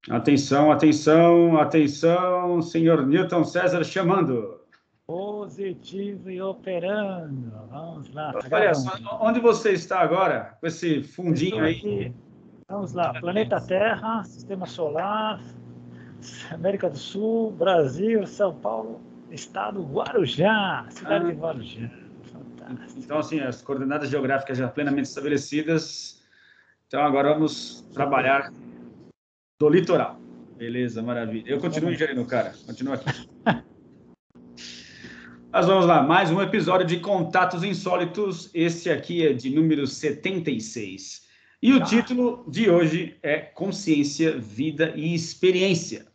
Atenção, atenção, atenção, senhor Newton César chamando. Positivo e operando. Vamos lá, tá Olha só, gravando. onde você está agora, com esse fundinho Estou aí? aqui. Vamos lá, planeta Terra, Sistema Solar, América do Sul, Brasil, São Paulo, Estado Guarujá, cidade de Guarujá. Fantástico. Então, assim, as coordenadas geográficas já plenamente estabelecidas. Então, agora vamos trabalhar do litoral. Beleza, maravilha. Eu continuo ingerindo, cara. Continua aqui. Mas vamos lá, mais um episódio de Contatos Insólitos. Esse aqui é de número 76. E o título de hoje é Consciência, Vida e Experiência.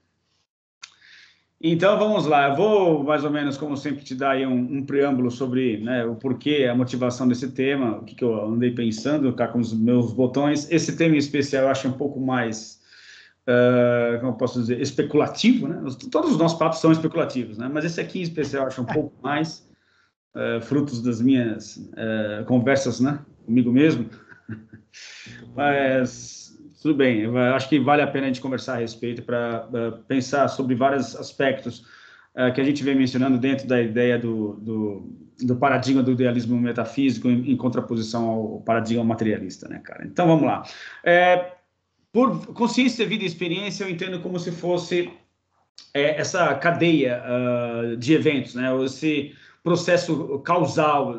Então, vamos lá. Eu vou, mais ou menos, como sempre, te dar aí um preâmbulo sobre, né, o porquê, a motivação desse tema, o que eu andei pensando, cá com os meus botões. Esse tema em especial eu acho um pouco mais, como eu posso dizer, especulativo, né? Todos os nossos papos são especulativos, né? Mas esse aqui em especial eu acho um pouco mais frutos das minhas conversas, né, comigo mesmo. Mas tudo bem, eu acho que vale a pena a gente conversar a respeito para pensar sobre vários aspectos que a gente vem mencionando dentro da ideia do paradigma do idealismo metafísico em contraposição ao paradigma materialista, né, cara? Então, vamos lá. Por consciência, vida e experiência, eu entendo como se fosse essa cadeia de eventos, né? Esse processo causal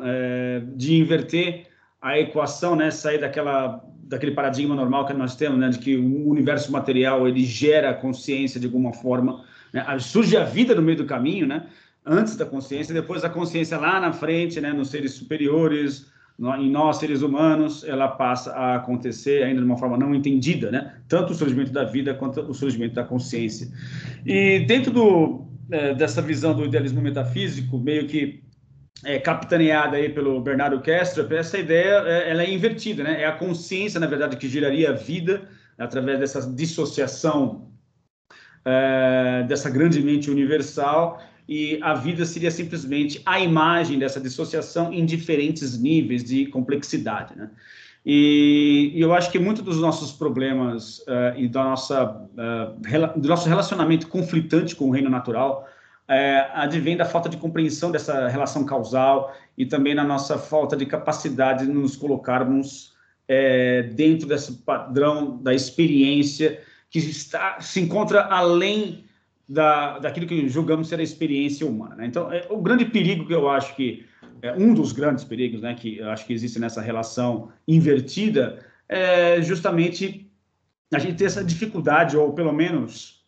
de inverter a equação, né? Sair daquele paradigma normal que nós temos, né? De que o universo material ele gera consciência de alguma forma, né? Surge a vida no meio do caminho, né? Antes da consciência, depois da consciência lá na frente, né? Nos seres superiores, em nós, seres humanos, ela passa a acontecer ainda de uma forma não entendida, né? Tanto o surgimento da vida quanto o surgimento da consciência. E dentro dessa visão do idealismo metafísico, meio que capitaneada aí pelo Bernardo Kastrup, essa ideia ela é invertida, né? É a consciência, na verdade, que geraria a vida através dessa dissociação dessa grande mente universal, e a vida seria simplesmente a imagem dessa dissociação em diferentes níveis de complexidade, né? E eu acho que muito dos nossos problemas e do nosso relacionamento conflitante com o reino natural advém da falta de compreensão dessa relação causal e também na nossa falta de capacidade de nos colocarmos dentro desse padrão da experiência que se encontra além daquilo que julgamos ser a experiência humana, né? Então, o grande perigo que eu acho que um dos grandes perigos, né, que eu acho que existe nessa relação invertida é justamente a gente ter essa dificuldade, ou pelo menos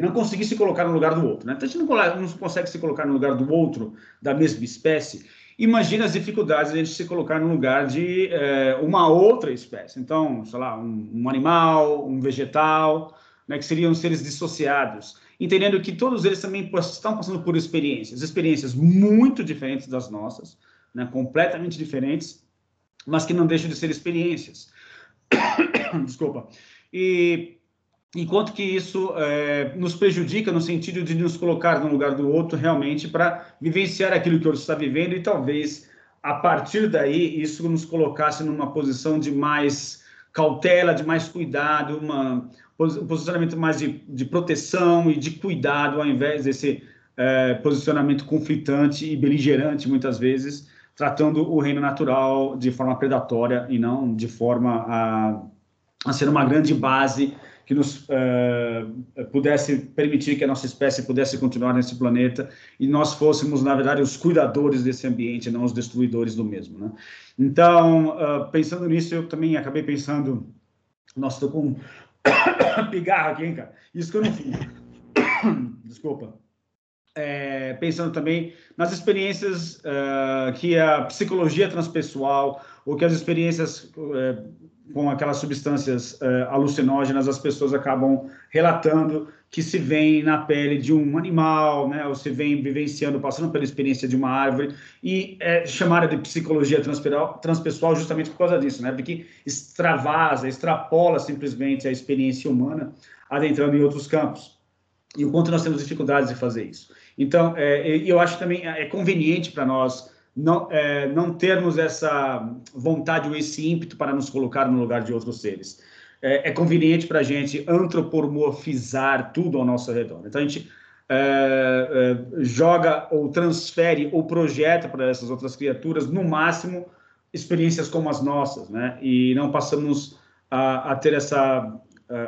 não conseguir se colocar no lugar do outro, né? Então, a gente não consegue se colocar no lugar do outro da mesma espécie. Imagina as dificuldades de a gente se colocar no lugar de uma outra espécie. Então, sei lá, um animal, um vegetal, né, que seriam seres dissociados, entendendo que todos eles também estão passando por experiências muito diferentes das nossas, né, completamente diferentes, mas que não deixam de ser experiências. Desculpa. E enquanto que isso nos prejudica no sentido de nos colocar no lugar do outro realmente para vivenciar aquilo que o outro está vivendo, e talvez a partir daí isso nos colocasse numa posição de mais cautela, de mais cuidado, um posicionamento mais de proteção e de cuidado, ao invés desse posicionamento conflitante e beligerante, muitas vezes, tratando o reino natural de forma predatória e não de forma a ser uma grande base que nos pudesse permitir que a nossa espécie pudesse continuar nesse planeta e nós fôssemos, na verdade, os cuidadores desse ambiente, não os destruidores do mesmo, né? Então, pensando nisso, eu também acabei pensando... Nossa, estou com pigarro aqui, hein, cara? Isso que eu não fiz. Desculpa. Pensando também nas experiências que a psicologia transpessoal, ou que as experiências com aquelas substâncias alucinógenas, as pessoas acabam relatando que se vem na pele de um animal, né, ou se vem vivenciando, passando pela experiência de uma árvore, e é chamada de psicologia transpessoal justamente por causa disso, né, porque extrapola simplesmente a experiência humana, adentrando em outros campos. E o quanto nós temos dificuldades de fazer isso. Então, eu acho também conveniente para nós não termos essa vontade ou esse ímpeto para nos colocar no lugar de outros seres. é conveniente para a gente antropomorfizar tudo ao nosso redor. Então, a gente joga ou transfere ou projeta para essas outras criaturas, no máximo, experiências como as nossas, né? E não passamos a ter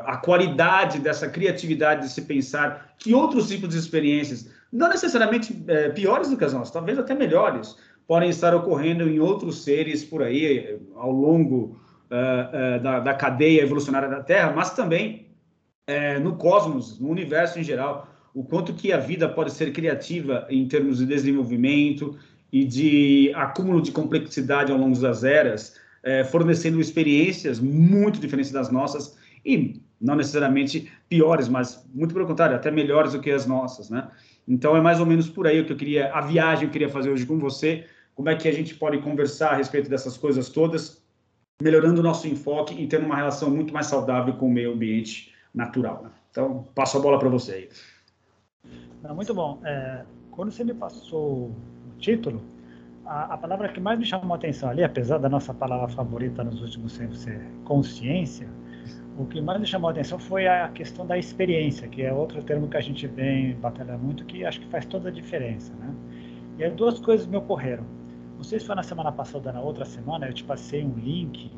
a qualidade dessa criatividade de se pensar que outros tipos de experiências, não necessariamente piores do que as nossas, talvez até melhores, podem estar ocorrendo em outros seres por aí, ao longo da cadeia evolucionária da Terra, mas também no cosmos, no universo em geral, o quanto que a vida pode ser criativa em termos de desenvolvimento e de acúmulo de complexidade ao longo das eras, fornecendo experiências muito diferentes das nossas e não necessariamente piores, mas muito pelo contrário, até melhores do que as nossas, né? Então é mais ou menos por aí o que eu queria, a viagem eu queria fazer hoje com você, como é que a gente pode conversar a respeito dessas coisas todas, melhorando o nosso enfoque e tendo uma relação muito mais saudável com o meio ambiente natural, né? Então, passo a bola para você aí. Não, muito bom. Quando você me passou o título, a palavra que mais me chamou a atenção ali, apesar da nossa palavra favorita nos últimos tempos ser consciência, o que mais me chamou a atenção foi a questão da experiência, que é outro termo que a gente vem batalhando muito, que acho que faz toda a diferença, né? E aí duas coisas me ocorreram. Não sei se foi na semana passada ou na outra semana, eu te passei um link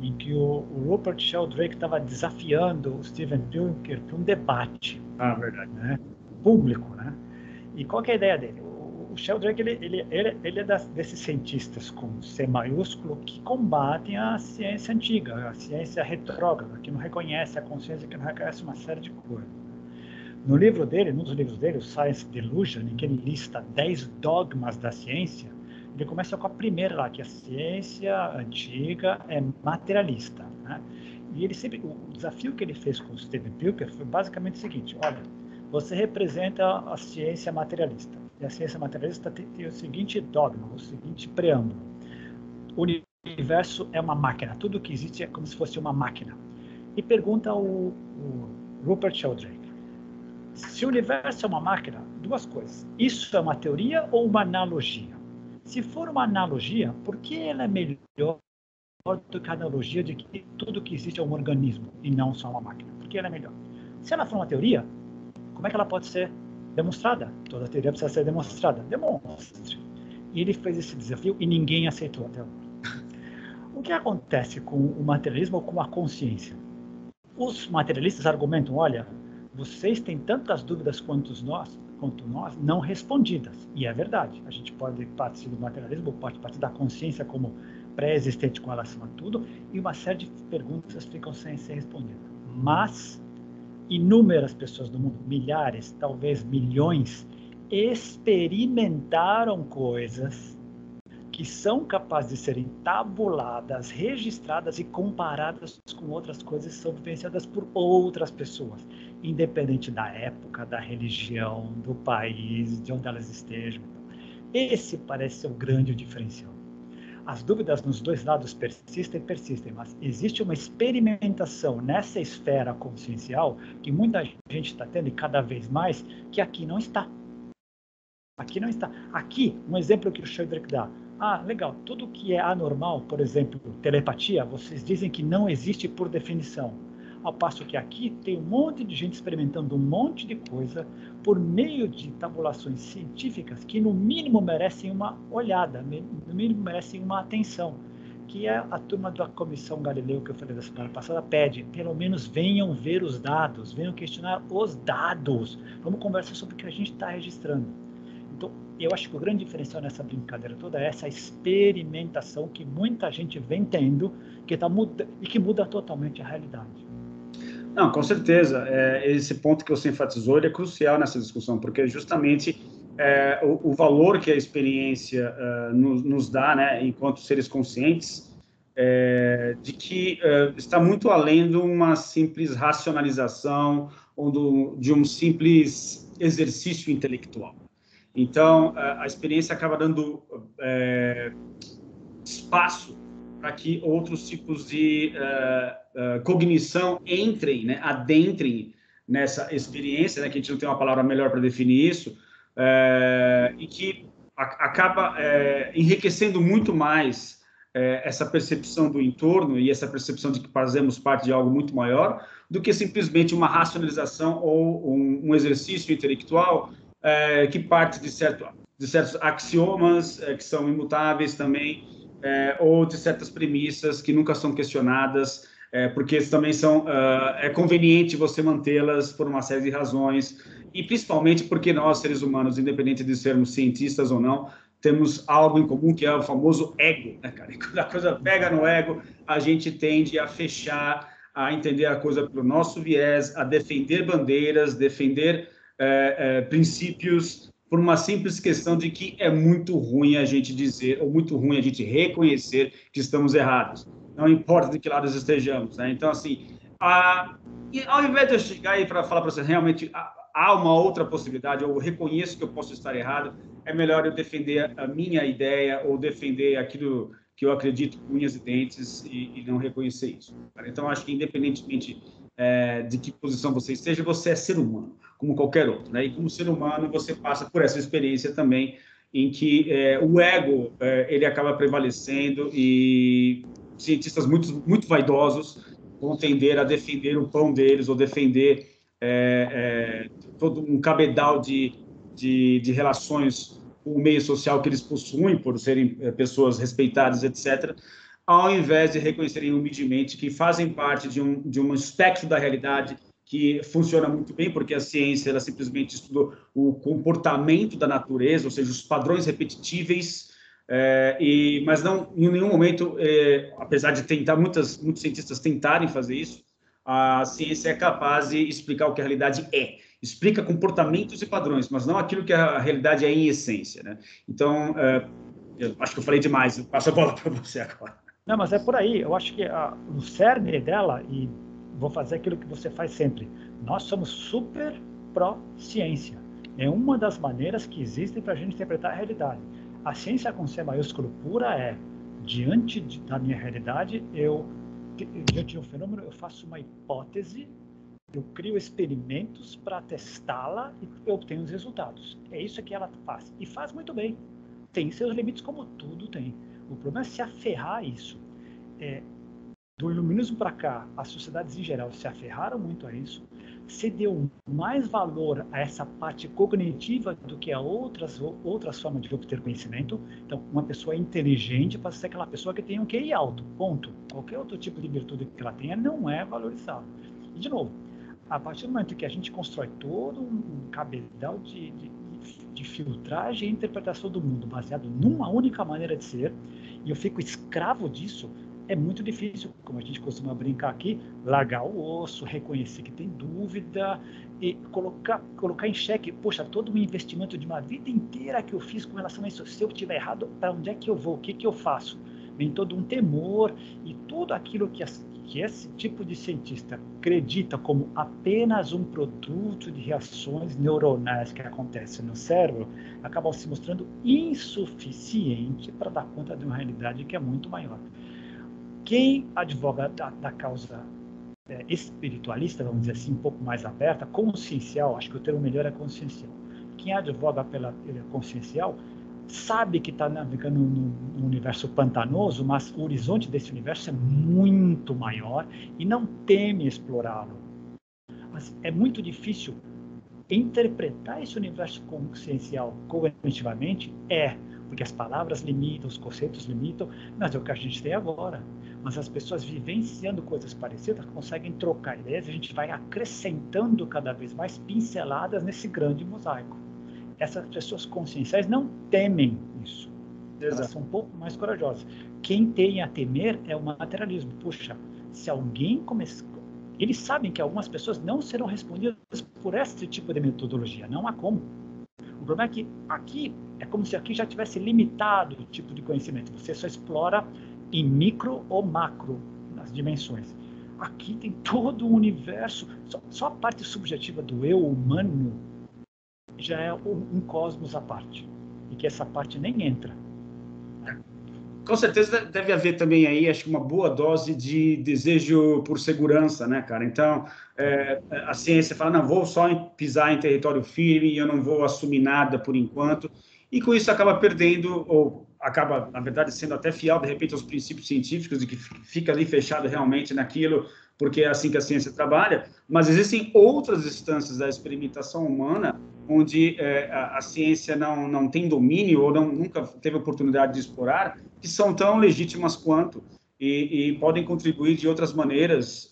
em que o Rupert Sheldrake estava desafiando o Steven Pinker para um debate, verdade, né, público, né? E qual que é a ideia dele? O Sheldrake ele é desses cientistas com C maiúsculo que combatem a ciência antiga, a ciência retrógrada, que não reconhece a consciência, que não reconhece uma série de coisas. No livro dele, num dos livros dele, o Science Delusion, em que ele lista 10 dogmas da ciência, ele começa com a primeira lá, que a ciência antiga é materialista, né? E ele sempre, o desafio que ele fez com o Steven Pinker foi basicamente o seguinte: olha, você representa a ciência materialista, e a ciência materialista tem o seguinte dogma, o seguinte preâmbulo: o universo é uma máquina, tudo que existe é como se fosse uma máquina. E pergunta o Rupert Sheldrake: se o universo é uma máquina, duas coisas, isso é uma teoria ou uma analogia? Se for uma analogia, por que ela é melhor do que a analogia de que tudo que existe é um organismo e não só uma máquina? Por que ela é melhor? Se ela for uma teoria, como é que ela pode ser demonstrada? Toda teoria precisa ser demonstrada. Demonstre. E ele fez esse desafio e ninguém aceitou até agora. O que acontece com o materialismo ou com a consciência? Os materialistas argumentam: olha, vocês têm tantas dúvidas quanto nós não respondidas. E é verdade. A gente pode partir do materialismo, pode partir da consciência como pré-existente com relação a tudo, e uma série de perguntas ficam sem ser respondidas. Mas inúmeras pessoas no mundo, milhares, talvez milhões, experimentaram coisas que são capazes de serem tabuladas, registradas e comparadas com outras coisas que são vivenciadas por outras pessoas, independente da época, da religião, do país, de onde elas estejam. Esse parece ser o grande diferencial. As dúvidas nos dois lados persistem, mas existe uma experimentação nessa esfera consciencial que muita gente está tendo, e cada vez mais, que aqui não está. Aqui não está. Aqui, um exemplo que o Sheldrake dá. Legal, tudo que é anormal, por exemplo, telepatia, vocês dizem que não existe por definição. Ao passo que aqui tem um monte de gente experimentando um monte de coisa por meio de tabulações científicas que no mínimo merecem uma olhada, no mínimo merecem uma atenção, que é a turma da Comissão Galileu, que eu falei da semana passada, pede: pelo menos venham ver os dados, venham questionar os dados, vamos conversar sobre o que a gente está registrando. Então, eu acho que o grande diferencial nessa brincadeira toda é essa experimentação que muita gente vem tendo, e que muda totalmente a realidade. Não, com certeza. Esse ponto que você enfatizou, ele é crucial nessa discussão, porque justamente o valor que a experiência nos dá, né, enquanto seres conscientes, de que está muito além de uma simples racionalização ou de um simples exercício intelectual. Então, a experiência acaba dando espaço para que outros tipos de cognição entrem, né, adentrem nessa experiência, né, que a gente não tem uma palavra melhor para definir isso, e que acaba enriquecendo muito mais essa percepção do entorno e essa percepção de que fazemos parte de algo muito maior, do que simplesmente uma racionalização ou um exercício intelectual que parte de certos axiomas que são imutáveis também, ou de certas premissas que nunca são questionadas, porque também é conveniente você mantê-las por uma série de razões, e principalmente porque nós, seres humanos, independente de sermos cientistas ou não, temos algo em comum, que é o famoso ego, né, cara? E quando a coisa pega no ego, a gente tende a fechar, a entender a coisa pelo nosso viés, a defender bandeiras, defender princípios, por uma simples questão de que é muito ruim a gente dizer, ou muito ruim a gente reconhecer que estamos errados. Não importa de que lado estejamos, né? Então, assim, e ao invés de eu chegar aí para falar para você, realmente há uma outra possibilidade, eu reconheço que eu posso estar errado, é melhor eu defender a minha ideia ou defender aquilo que eu acredito com unhas e dentes e não reconhecer isso. Então, acho que independentemente de que posição você esteja, você é ser humano, como qualquer outro, né? E como ser humano, você passa por essa experiência também em que o ego ele acaba prevalecendo e cientistas muito vaidosos vão tender a defender o pão deles ou defender todo um cabedal de relações com o meio social que eles possuem, por serem pessoas respeitadas, etc., ao invés de reconhecerem humildemente que fazem parte de um espectro da realidade que funciona muito bem, porque a ciência ela simplesmente estudou o comportamento da natureza, ou seja, os padrões repetitíveis, mas não, em nenhum momento, apesar de tentar, muitos cientistas tentarem fazer isso, a ciência é capaz de explicar o que a realidade é. Explica comportamentos e padrões, mas não aquilo que a realidade é em essência, né? Então, eu acho que eu falei demais. Eu passo a bola para você agora. Não, mas é por aí. Eu acho que o cerne dela, e vou fazer aquilo que você faz sempre, nós somos super pró-ciência. É uma das maneiras que existem para a gente interpretar a realidade. A ciência com C maiúsculo pura diante da minha realidade, diante de um fenômeno, eu faço uma hipótese, eu crio experimentos para testá-la e eu obtenho os resultados. É isso que ela faz. E faz muito bem. Tem seus limites, como tudo tem. O problema é se aferrar a isso. Do iluminismo para cá, as sociedades em geral se aferraram muito a isso, se deu mais valor a essa parte cognitiva do que a outras formas de obter conhecimento. Então, uma pessoa inteligente pode ser aquela pessoa que tem um QI alto, ponto. Qualquer outro tipo de virtude que ela tenha não é valorizado. E, de novo, a partir do momento que a gente constrói todo um cabedal de filtragem e interpretação do mundo baseado numa única maneira de ser, e eu fico escravo disso, é muito difícil, como a gente costuma brincar aqui, largar o osso, reconhecer que tem dúvida e colocar em xeque, poxa, todo o investimento de uma vida inteira que eu fiz com relação a isso, se eu estiver errado, para onde é que eu vou, o que eu faço? Vem todo um temor e tudo aquilo que esse tipo de cientista acredita como apenas um produto de reações neuronais que acontecem no cérebro, acabam se mostrando insuficiente para dar conta de uma realidade que é muito maior. Quem advoga da causa espiritualista, vamos dizer assim, um pouco mais aberta, consciencial, acho que o termo melhor é consciencial. Quem advoga pela consciencial sabe que está navegando num universo pantanoso, mas o horizonte desse universo é muito maior e não teme explorá-lo. Mas é muito difícil interpretar esse universo consciencial cognitivamente, porque as palavras limitam, os conceitos limitam, mas é o que a gente tem agora. Mas as pessoas vivenciando coisas parecidas conseguem trocar ideias e a gente vai acrescentando cada vez mais pinceladas nesse grande mosaico. Essas pessoas conscienciais não temem isso. Elas são um pouco mais corajosas. Quem tem a temer é o materialismo. Puxa, se alguém começar... Eles sabem que algumas pessoas não serão respondidas por esse tipo de metodologia. Não há como. O problema é que aqui é como se aqui já tivesse limitado o tipo de conhecimento. Você só explora em micro ou macro, nas dimensões. Aqui tem todo o universo. Só a parte subjetiva do eu humano já é um cosmos à parte. E que essa parte nem entra. Com certeza deve haver também aí, acho que uma boa dose de desejo por segurança, né, cara? Então, a ciência fala, não, vou só pisar em território firme, eu não vou assumir nada por enquanto, e com isso acaba perdendo, ou acaba, na verdade, sendo até fiel, de repente, aos princípios científicos e que fica ali fechado realmente naquilo, porque é assim que a ciência trabalha, mas existem outras instâncias da experimentação humana onde a ciência não tem domínio ou nunca teve oportunidade de explorar, que são tão legítimas quanto e podem contribuir de outras maneiras,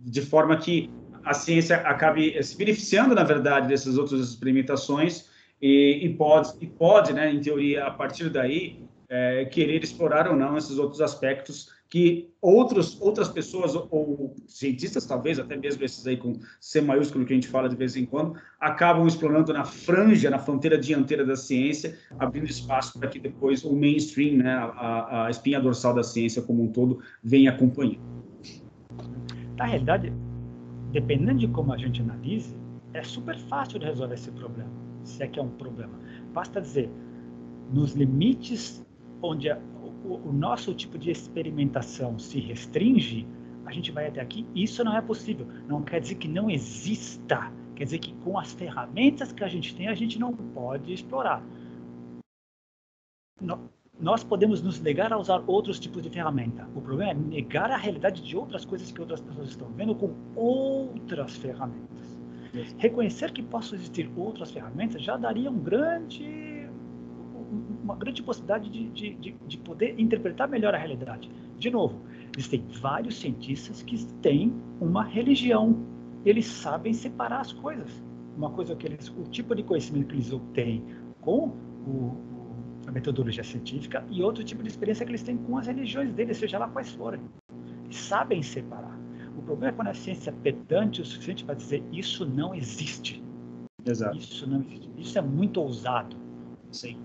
de forma que a ciência acabe se beneficiando, na verdade, dessas outras experimentações e pode, né, em teoria, a partir daí, querer explorar ou não esses outros aspectos que outras pessoas, ou cientistas, talvez, até mesmo esses aí com C maiúsculo que a gente fala de vez em quando, acabam explorando na fronteira dianteira da ciência, abrindo espaço para que depois o mainstream, né, a espinha dorsal da ciência como um todo, venha acompanhando. Na realidade, dependendo de como a gente analise, é super fácil de resolver esse problema, se é que é um problema. Basta dizer, nos limites onde o nosso tipo de experimentação se restringe, a gente vai até aqui. Isso não é possível. Não quer dizer que não exista. Quer dizer que com as ferramentas que a gente não pode explorar. Nós podemos nos negar a usar outros tipos de ferramenta. O problema é negar a realidade de outras coisas que outras pessoas estão vendo com outras ferramentas. Reconhecer que possam existir outras ferramentas já daria uma grande possibilidade de poder interpretar melhor a realidade. De novo, existem vários cientistas que têm uma religião. Eles sabem separar as coisas. Uma coisa que o tipo de conhecimento que eles obtêm com a metodologia científica e outro tipo de experiência que eles têm com as religiões deles, seja lá quais forem. Eles sabem separar. O problema é quando a ciência é pedante o suficiente para dizer isso não existe. Exato. Isso não existe. Isso é muito ousado. Sim.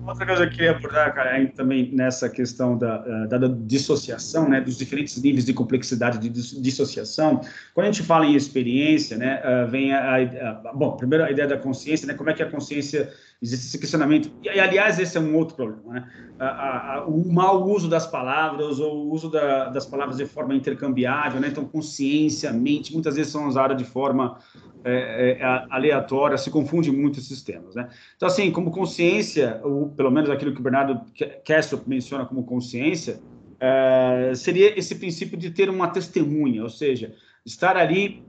Outra coisa que eu queria abordar, cara, ainda também nessa questão da dissociação, né, dos diferentes níveis de complexidade de dissociação. Quando a gente fala em experiência, né, vem bom, primeiro a ideia da consciência, né, como é que a consciência existe esse questionamento. E aliás, esse é um outro problema, né? O mau uso das palavras ou o uso das palavras de forma intercambiável, né? Então, consciência, mente, muitas vezes são usadas de forma aleatória, se confunde muito esses temas, né? Então, assim, como consciência, ou pelo menos aquilo que o Bernardo Kastrup menciona como consciência, seria esse princípio de ter uma testemunha, ou seja, estar ali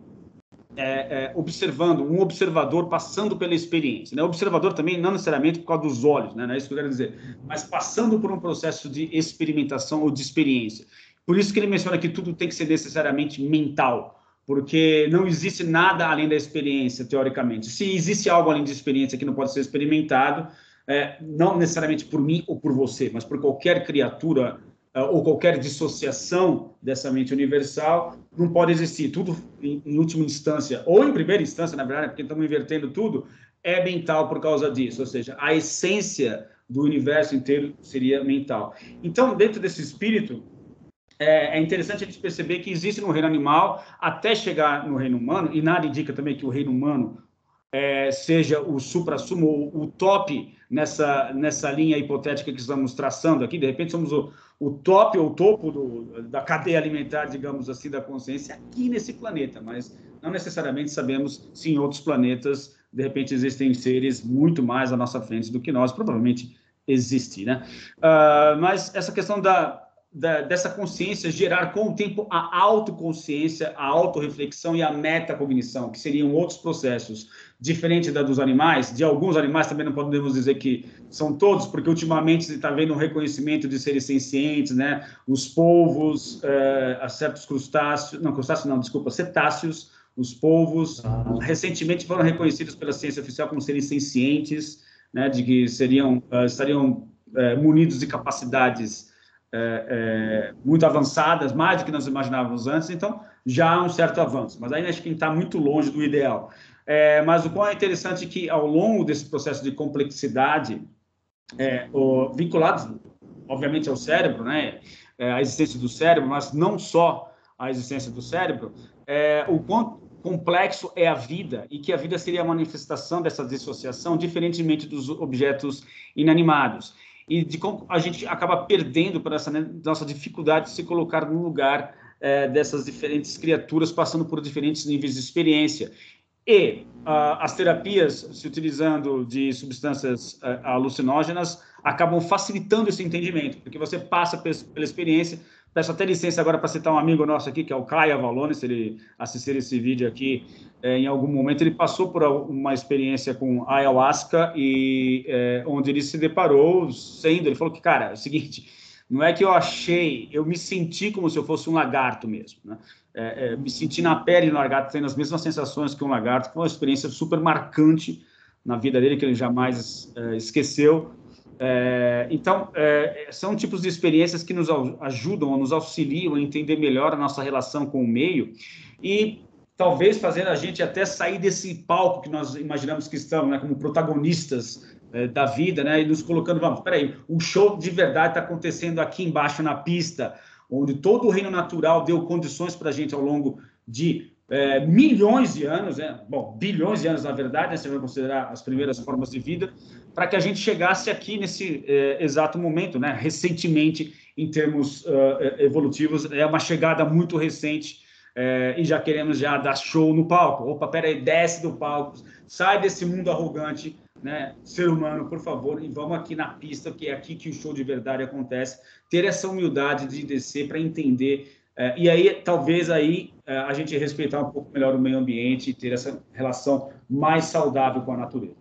observando, um observador passando pela experiência, né? Observador também não necessariamente por causa dos olhos, né? Não é isso que eu quero dizer, mas passando por um processo de experimentação ou de experiência. Por isso que ele menciona que tudo tem que ser necessariamente mental, porque não existe nada além da experiência, teoricamente. Se existe algo além de experiência que não pode ser experimentado, não necessariamente por mim ou por você, mas por qualquer criatura ou qualquer dissociação dessa mente universal, não pode existir. Tudo, em última instância, ou em primeira instância, na verdade, porque estamos invertendo tudo, é mental por causa disso, ou seja, a essência do universo inteiro seria mental. Então, dentro desse espírito, é interessante a gente perceber que existe no reino animal, até chegar no reino humano, e nada indica também que o reino humano seja o supra-sumo, o top nessa linha hipotética que estamos traçando aqui. De repente somos o top ou topo da cadeia alimentar, digamos assim, da consciência aqui nesse planeta, mas não necessariamente sabemos se em outros planetas, de repente, existem seres muito mais à nossa frente do que nós, provavelmente existe, né? Mas essa questão dessa consciência gerar com o tempo a autoconsciência, a autorreflexão e a metacognição, que seriam outros processos, diferente da dos animais. De alguns animais também não podemos dizer que são todos, porque ultimamente se está vendo um reconhecimento de seres sencientes, né? Os polvos, certos cetáceos, os polvos, recentemente foram reconhecidos pela ciência oficial como seres sencientes, né? De que estariam munidos de capacidades muito avançadas, mais do que nós imaginávamos antes, então já há um certo avanço, mas ainda acho que está muito longe do ideal. Mas o qual é interessante que ao longo desse processo de complexidade, vinculados, obviamente, ao cérebro, né, a existência do cérebro, mas não só a existência do cérebro, o quão complexo é a vida e que a vida seria a manifestação dessa dissociação, diferentemente dos objetos inanimados. E de como a gente acaba perdendo por essa nossa dificuldade de se colocar no lugar dessas diferentes criaturas, passando por diferentes níveis de experiência. E as terapias, se utilizando de substâncias alucinógenas, acabam facilitando esse entendimento, porque você passa pela experiência. Peço até licença agora para citar um amigo nosso aqui, que é o Caio Avalone, se ele assistir esse vídeo aqui, em algum momento, ele passou por uma experiência com ayahuasca, onde ele se deparou ele falou que, cara, é o seguinte, não é que eu me senti como se eu fosse um lagarto mesmo, né? Me senti na pele do lagarto, tendo as mesmas sensações que um lagarto, foi uma experiência super marcante na vida dele, que ele jamais esqueceu. Então, são tipos de experiências que nos ajudam ou nos auxiliam a entender melhor a nossa relação com o meio e talvez fazendo a gente até sair desse palco que nós imaginamos que estamos, né, como protagonistas da vida, né, e nos colocando, vamos, peraí, o show de verdade está acontecendo aqui embaixo na pista, onde todo o reino natural deu condições para a gente ao longo de milhões de anos, bom, bilhões de anos, na verdade, né, se você vai considerar as primeiras formas de vida, para que a gente chegasse aqui nesse exato momento, né, recentemente, em termos evolutivos, é uma chegada muito recente, e já queremos já dar show no palco. Opa, peraí, desce do palco, sai desse mundo arrogante, né, ser humano, por favor, e vamos aqui na pista, que é aqui que o show de verdade acontece, ter essa humildade de descer para entender, e aí talvez aí a gente respeitar um pouco melhor o meio ambiente e ter essa relação mais saudável com a natureza.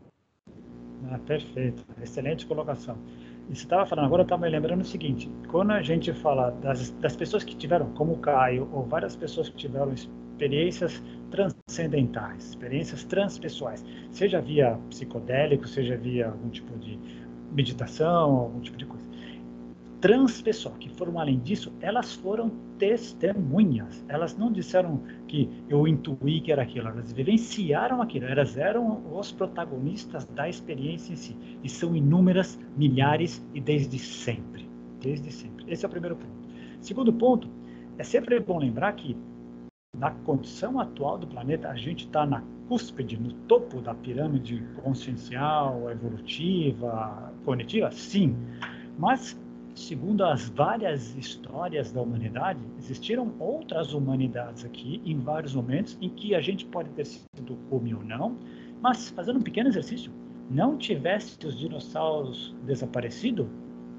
Perfeito, excelente colocação. E você estava falando agora, eu estava me lembrando o seguinte, quando a gente fala das pessoas que tiveram, como o Caio, ou várias pessoas que tiveram experiências transcendentais, experiências transpessoais, seja via psicodélico, seja via algum tipo de meditação, algum tipo de coisa. Transpessoal, que foram além disso, elas foram testemunhas. Elas não disseram que eu intuí que era aquilo, elas vivenciaram aquilo, elas eram os protagonistas da experiência em si. E são inúmeras, milhares e desde sempre. Desde sempre. Esse é o primeiro ponto. Segundo ponto, é sempre bom lembrar que na condição atual do planeta, a gente está na cúspide, no topo da pirâmide consciencial, evolutiva, cognitiva, sim, mas segundo as várias histórias da humanidade, existiram outras humanidades aqui, em vários momentos, em que a gente pode ter sido homem ou não, mas fazendo um pequeno exercício, não tivesse os dinossauros desaparecido,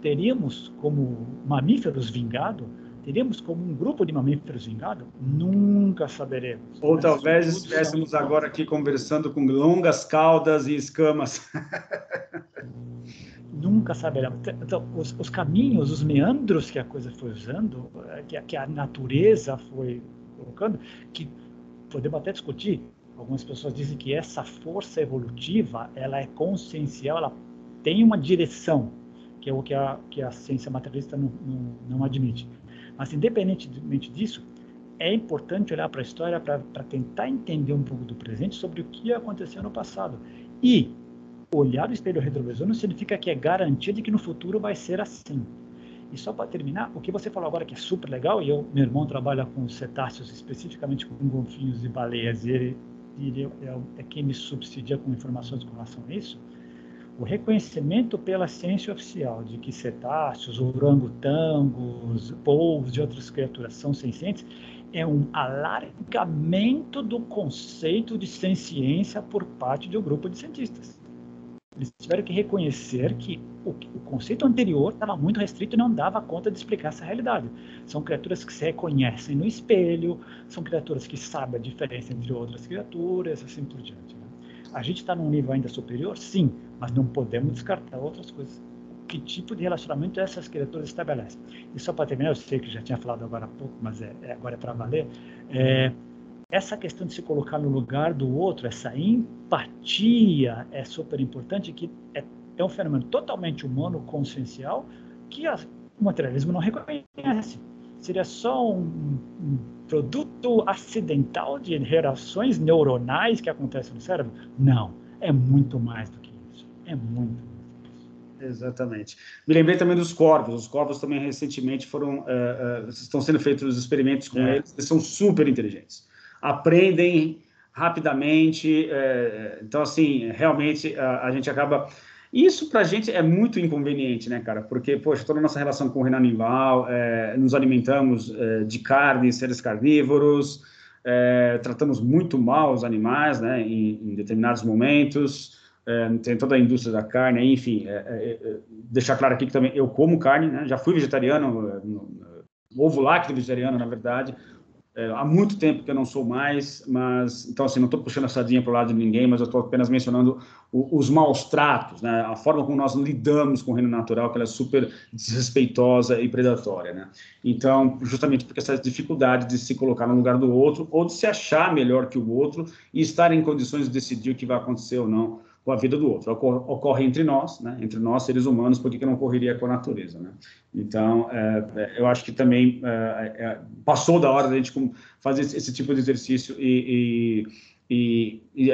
teríamos como mamíferos vingado, teríamos como um grupo de mamíferos vingado? Nunca saberemos. Ou talvez estivéssemos agora aqui conversando com longas caudas e escamas. Nunca saberemos. Então, os caminhos, os meandros que a coisa foi usando, que a natureza foi colocando, que podemos até discutir, algumas pessoas dizem que essa força evolutiva, ela é consciencial, ela tem uma direção, que é o que a ciência materialista não admite. Mas, independentemente disso, é importante olhar para a história para tentar entender um pouco do presente sobre o que aconteceu no passado. E olhar o espelho retrovisor não significa que é garantia de que no futuro vai ser assim. E só para terminar, o que você falou agora que é super legal, e meu irmão trabalha com cetáceos, especificamente com golfinhos e baleias, e ele é quem me subsidia com informações com relação a isso, o reconhecimento pela ciência oficial de que cetáceos, orangotangos, polvos e outras criaturas são sencientes, é um alargamento do conceito de senciência por parte de um grupo de cientistas. Eles tiveram que reconhecer que o conceito anterior estava muito restrito e não dava conta de explicar essa realidade. São criaturas que se reconhecem no espelho, são criaturas que sabem a diferença entre outras criaturas, assim por diante. Né? A gente está num nível ainda superior? Sim, mas não podemos descartar outras coisas. Que tipo de relacionamento essas criaturas estabelecem? E só para terminar, eu sei que já tinha falado agora há pouco, mas agora é para valer, essa questão de se colocar no lugar do outro, essa empatia é super importante, que é um fenômeno totalmente humano, consciencial, que o materialismo não reconhece. Seria só um produto acidental de reações neuronais que acontecem no cérebro? Não, é muito mais do que isso. É muito mais. Exatamente. Me lembrei também dos corvos. Os corvos também recentemente estão sendo feitos os experimentos com eles. Eles são super inteligentes. Aprendem rapidamente. Então, assim, realmente a gente acaba... Isso para a gente é muito inconveniente, né, cara? Porque, poxa, toda a nossa relação com o reino animal, nos alimentamos de carne, seres carnívoros, tratamos muito mal os animais, né, em determinados momentos, tem toda a indústria da carne, enfim, deixar claro aqui que também eu como carne, né, já fui vegetariano, ovo lácteo vegetariano, na verdade, há muito tempo que eu não sou mais, mas, então, assim, não estou puxando a sardinha para o lado de ninguém, mas eu estou apenas mencionando os maus tratos, né? A forma como nós lidamos com o reino natural, que ela é super desrespeitosa e predatória, né? Então, justamente porque essa dificuldade de se colocar no lugar do outro, ou de se achar melhor que o outro, e estar em condições de decidir o que vai acontecer ou não com a vida do outro. Ocorre entre nós, né? Entre nós, seres humanos, por que não ocorreria com a natureza, né? Então, eu acho que também passou da hora da gente fazer esse tipo de exercício e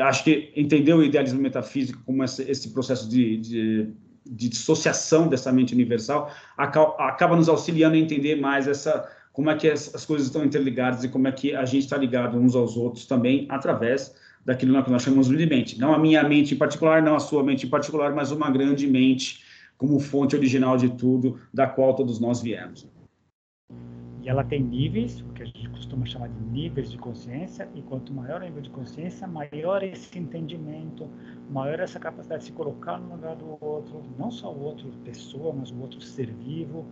acho que entender o idealismo metafísico como esse processo de dissociação dessa mente universal acaba nos auxiliando a entender mais como é que as coisas estão interligadas e como é que a gente está ligado uns aos outros também através daquilo que nós chamamos de mente. Não a minha mente em particular, não a sua mente em particular, mas uma grande mente como fonte original de tudo, da qual todos nós viemos. E ela tem níveis, o que a gente costuma chamar de níveis de consciência, e quanto maior o nível de consciência, maior esse entendimento, maior essa capacidade de se colocar no lugar do outro, não só o outro pessoa, mas o outro ser vivo,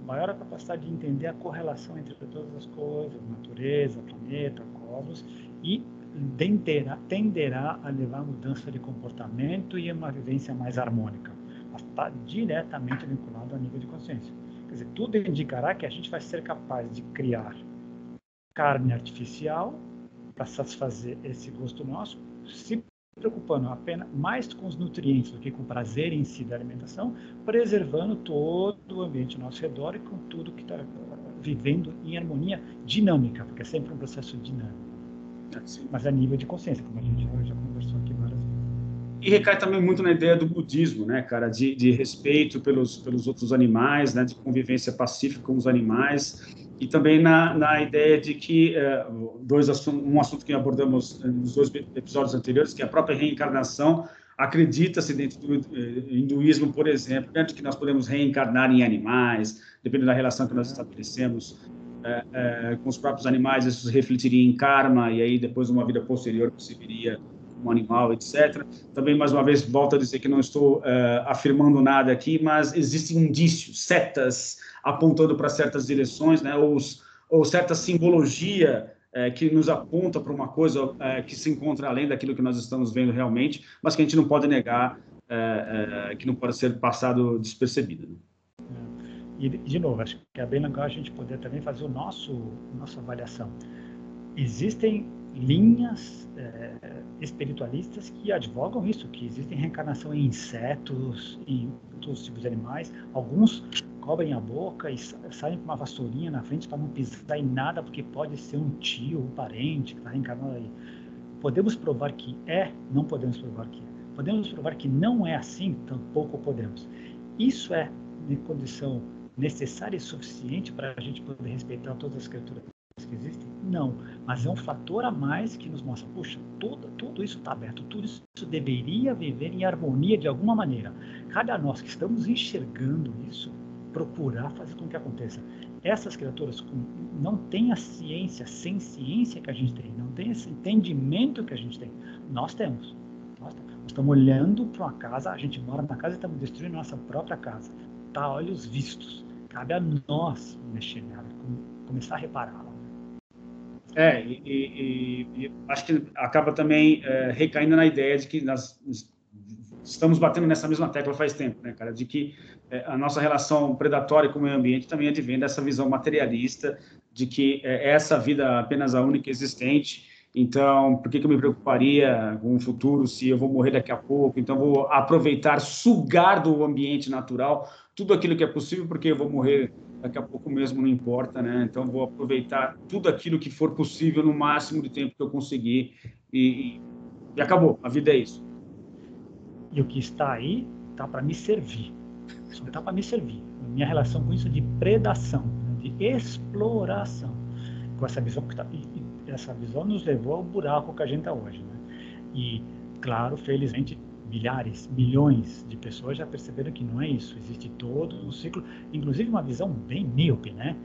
maior a capacidade de entender a correlação entre todas as coisas, natureza, planeta, cosmos, e tenderá a levar a mudança de comportamento e a uma vivência mais harmônica. Mas está diretamente vinculado ao nível de consciência. Quer dizer, tudo indicará que a gente vai ser capaz de criar carne artificial para satisfazer esse gosto nosso, se preocupando apenas mais com os nutrientes do que com o prazer em si da alimentação, preservando todo o ambiente ao nosso redor e com tudo que está vivendo em harmonia dinâmica, porque é sempre um processo dinâmico. Mas a nível de consciência, como a gente já conversou aqui várias vezes. E recai também muito na ideia do budismo, né, cara, de respeito pelos outros animais, né, de convivência pacífica com os animais, e também na ideia de que um assunto que abordamos nos 2 episódios anteriores, que é a própria reencarnação. Acredita-se dentro do hinduísmo, por exemplo, de que nós podemos reencarnar em animais, dependendo da relação que nós estabelecemos com os próprios animais, isso refletiria em karma, e aí depois uma vida posterior você viria um animal, etc. Também, mais uma vez, volto a dizer que não estou afirmando nada aqui, mas existem indícios, setas apontando para certas direções, né, ou certa simbologia que nos aponta para uma coisa que se encontra além daquilo que nós estamos vendo realmente, mas que a gente não pode negar, que não pode ser passado despercebido. Né? E, de novo, acho que é bem legal a gente poder também fazer nossa avaliação. Existem linhas espiritualistas que advogam isso, que existem reencarnação em insetos, em todos os tipos de animais. Alguns cobrem a boca e saem com uma vassourinha na frente para não pisar em nada, porque pode ser um tio, um parente que está reencarnado aí. Podemos provar que não podemos provar que é. Podemos provar que não é assim, tampouco podemos. Isso é de condição necessária e suficiente para a gente poder respeitar todas as criaturas que existem? Não, mas é um fator a mais que nos mostra, puxa, tudo isso está aberto, tudo isso deveria viver em harmonia de alguma maneira. Cabe a nós que estamos enxergando isso, procurar fazer com que aconteça. Essas criaturas não têm a ciência, sem ciência que a gente tem, não tem esse entendimento que a gente tem. Nós temos. Nós estamos olhando para uma casa, a gente mora na casa e estamos destruindo a nossa própria casa. Está a olhos vistos. Cabe a nós mexer nela, começar a repará-la. E acho que acaba também recaindo na ideia de que nós estamos batendo nessa mesma tecla faz tempo, né, cara? De que a nossa relação predatória com o meio ambiente também advém dessa visão materialista de que essa vida é apenas a única existente. Então, por que eu me preocuparia com o futuro se eu vou morrer daqui a pouco? Então, vou aproveitar, sugar do ambiente natural tudo aquilo que é possível, porque eu vou morrer daqui a pouco mesmo, não importa, né? Então, vou aproveitar tudo aquilo que for possível no máximo de tempo que eu conseguir e acabou. A vida é isso. E o que está aí está para me servir. Só está para me servir. Minha relação com isso é de predação, de exploração. Com essa visão que essa visão nos levou ao buraco que a gente está hoje, né? E, claro, felizmente, milhares, milhões de pessoas já perceberam que não é isso. Existe todo um ciclo, inclusive uma visão bem míope, né?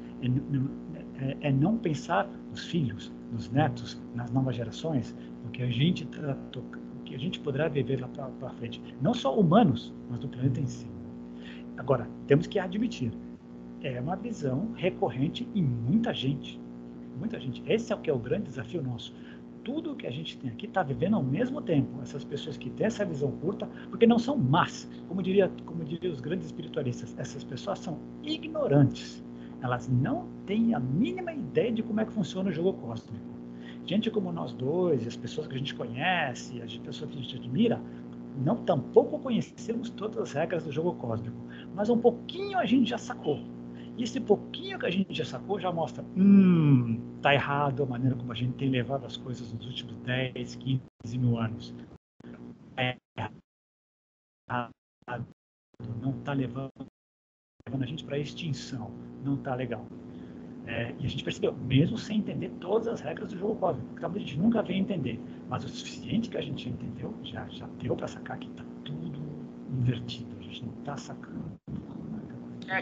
é não pensar nos filhos, nos netos, nas novas gerações, no que a gente que a gente poderá viver lá para frente. Não só humanos, mas do planeta em si. Agora, temos que admitir, é uma visão recorrente em muita gente. Muita gente. Esse é o que é o grande desafio nosso. Tudo que a gente tem aqui está vivendo ao mesmo tempo. Essas pessoas que têm essa visão curta, porque não são más, como diria os grandes espiritualistas, essas pessoas são ignorantes. Elas não têm a mínima ideia de como é que funciona o jogo cósmico. Gente como nós dois, as pessoas que a gente conhece, as pessoas que a gente admira, tampouco conhecemos todas as regras do jogo cósmico, mas um pouquinho a gente já sacou. E esse pouquinho que a gente já sacou já mostra, tá errado a maneira como a gente tem levado as coisas nos últimos 10, 15 mil anos. Não tá levando a gente para extinção, não tá legal. E a gente percebeu, mesmo sem entender todas as regras do jogo cósmico, que talvez a gente nunca venha entender, mas o suficiente que a gente entendeu, já deu para sacar que está tudo invertido, a gente não está sacando.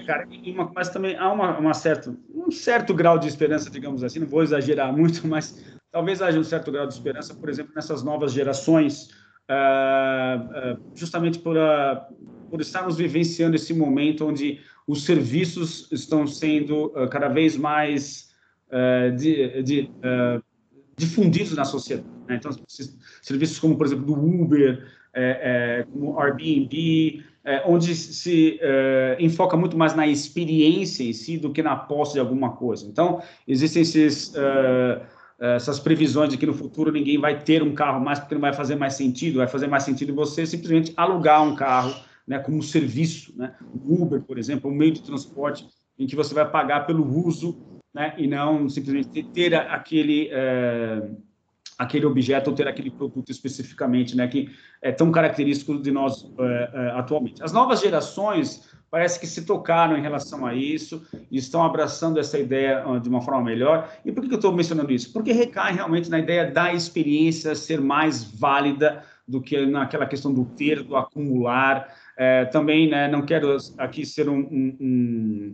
Cara, mas também há um certo grau de esperança, digamos assim, não vou exagerar muito, mas talvez haja um certo grau de esperança, por exemplo, nessas novas gerações, justamente por estarmos vivenciando esse momento onde os serviços estão sendo cada vez mais difundidos na sociedade, né? Então, serviços como, por exemplo, do Uber, como Airbnb, onde se enfoca muito mais na experiência em si do que na posse de alguma coisa. Então, existem essas previsões de que no futuro ninguém vai ter um carro mais porque não vai fazer mais sentido, vai fazer mais sentido você simplesmente alugar um carro, né, como serviço, né? O Uber, por exemplo, um meio de transporte em que você vai pagar pelo uso, né, e não simplesmente ter aquele objeto ou ter aquele produto especificamente, né, que é tão característico de nós atualmente. As novas gerações parece que se tocaram em relação a isso e estão abraçando essa ideia de uma forma melhor. E por que eu estou mencionando isso? Porque recai realmente na ideia da experiência ser mais válida do que naquela questão do ter, do acumular. Também, né, não quero aqui ser um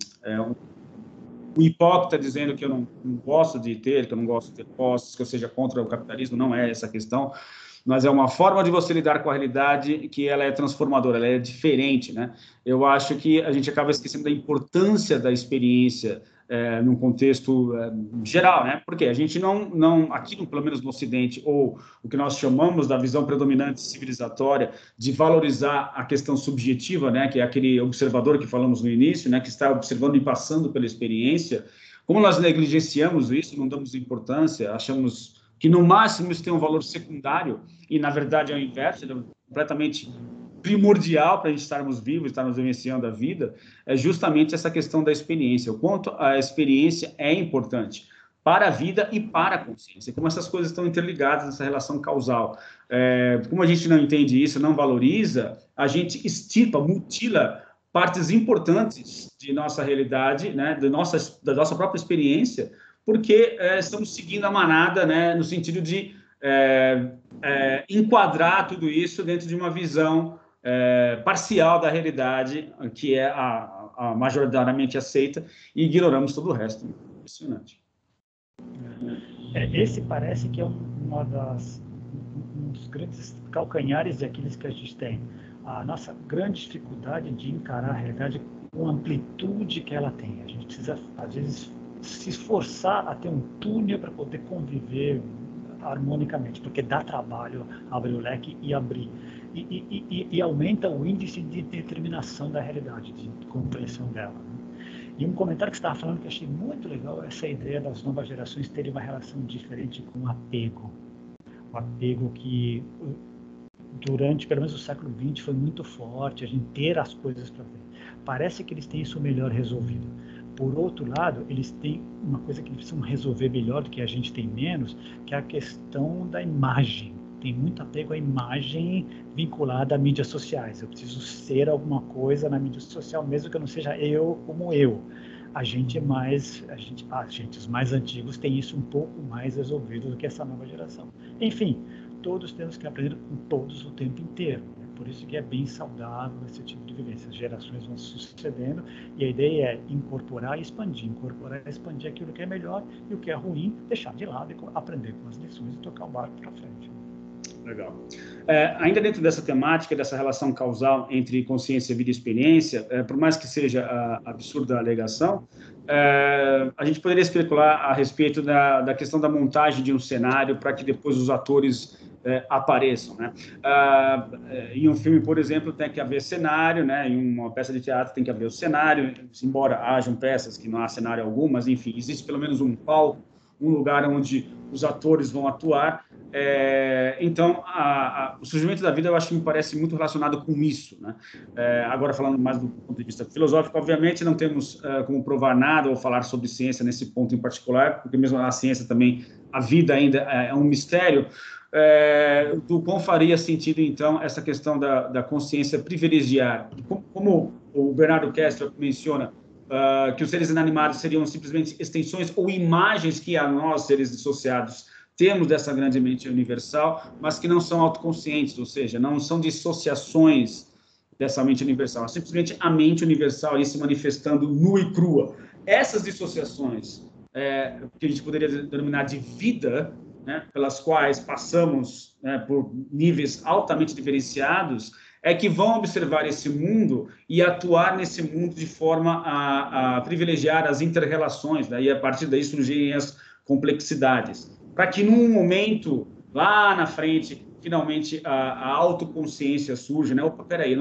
hipócrita dizendo que eu não gosto de ter, que eu não gosto de ter posses, que eu seja contra o capitalismo, não é essa a questão, mas é uma forma de você lidar com a realidade que ela é transformadora, ela é diferente, né? Eu acho que a gente acaba esquecendo da importância da experiência num contexto geral, né? Porque a gente não aqui, pelo menos no Ocidente, ou o que nós chamamos da visão predominante civilizatória, de valorizar a questão subjetiva, né? Que é aquele observador que falamos no início, né? Que está observando e passando pela experiência. Como nós negligenciamos isso, não damos importância, achamos que no máximo isso tem um valor secundário, e na verdade é o inverso, é completamente primordial para a gente estarmos vivos, estarmos vivenciando a vida, é justamente essa questão da experiência, o quanto a experiência é importante para a vida e para a consciência, como essas coisas estão interligadas nessa relação causal. Como a gente não entende isso, não valoriza, a gente extirpa, mutila partes importantes de nossa realidade, né, da nossa própria experiência, porque estamos seguindo a manada, né, no sentido de enquadrar tudo isso dentro de uma visão parcial da realidade, que é a majoritariamente aceita, e ignoramos todo o resto. Impressionante. Esse parece que é um dos grandes calcanhares de Aquiles que a gente tem. A nossa grande dificuldade de encarar a realidade com a amplitude que ela tem. A gente precisa, às vezes, se esforçar a ter um túnel para poder conviver harmonicamente, porque dá trabalho abrir o leque e abrir. E aumenta o índice de determinação da realidade, de compreensão dela. E um comentário que você estava falando que eu achei muito legal é essa ideia das novas gerações terem uma relação diferente com o apego. O apego que, durante pelo menos o século XX, foi muito forte, a gente ter as coisas para ver. Parece que eles têm isso melhor resolvido. Por outro lado, eles têm uma coisa que eles precisam resolver melhor do que a gente tem menos, que é a questão da imagem. Tem muito apego à imagem vinculada a mídias sociais. Eu preciso ser alguma coisa na mídia social, mesmo que eu não seja eu como eu. Os mais antigos têm isso um pouco mais resolvido do que essa nova geração. Enfim, todos temos que aprender com todos o tempo inteiro. por isso que é bem saudável esse tipo de vivência. As gerações vão sucedendo e a ideia é incorporar e expandir aquilo que é melhor e o que é ruim, deixar de lado e aprender com as lições e tocar o barco para frente. Legal. Ainda dentro dessa temática, dessa relação causal entre consciência, vida e experiência, por mais que seja absurda a alegação, a gente poderia especular a respeito da questão da montagem de um cenário para que depois os atores apareçam, né? Em um filme, por exemplo, tem que haver cenário, né? Em uma peça de teatro tem que haver o cenário, embora hajam peças que não há cenário algum, mas enfim, existe pelo menos um palco, um lugar onde os atores vão atuar. Então, o surgimento da vida, eu acho que me parece muito relacionado com isso, né? Agora, falando mais do ponto de vista filosófico, obviamente não temos como provar nada ou falar sobre ciência nesse ponto em particular, porque mesmo a ciência também, a vida ainda é um mistério. Do quão faria sentido, então, essa questão da consciência privilegiar. Como o Bernardo Kessler menciona, que os seres inanimados seriam simplesmente extensões ou imagens que a nós, seres dissociados, temos dessa grande mente universal, mas que não são autoconscientes, ou seja, não são dissociações dessa mente universal, é simplesmente a mente universal ali se manifestando nua e crua. Essas dissociações, que a gente poderia denominar de vida, né, pelas quais passamos, né, por níveis altamente diferenciados, é que vão observar esse mundo e atuar nesse mundo de forma a privilegiar as inter-relações, né, e a partir daí surgirem as complexidades. Para que num momento, lá na frente, finalmente a autoconsciência surja, né? Opa, peraí,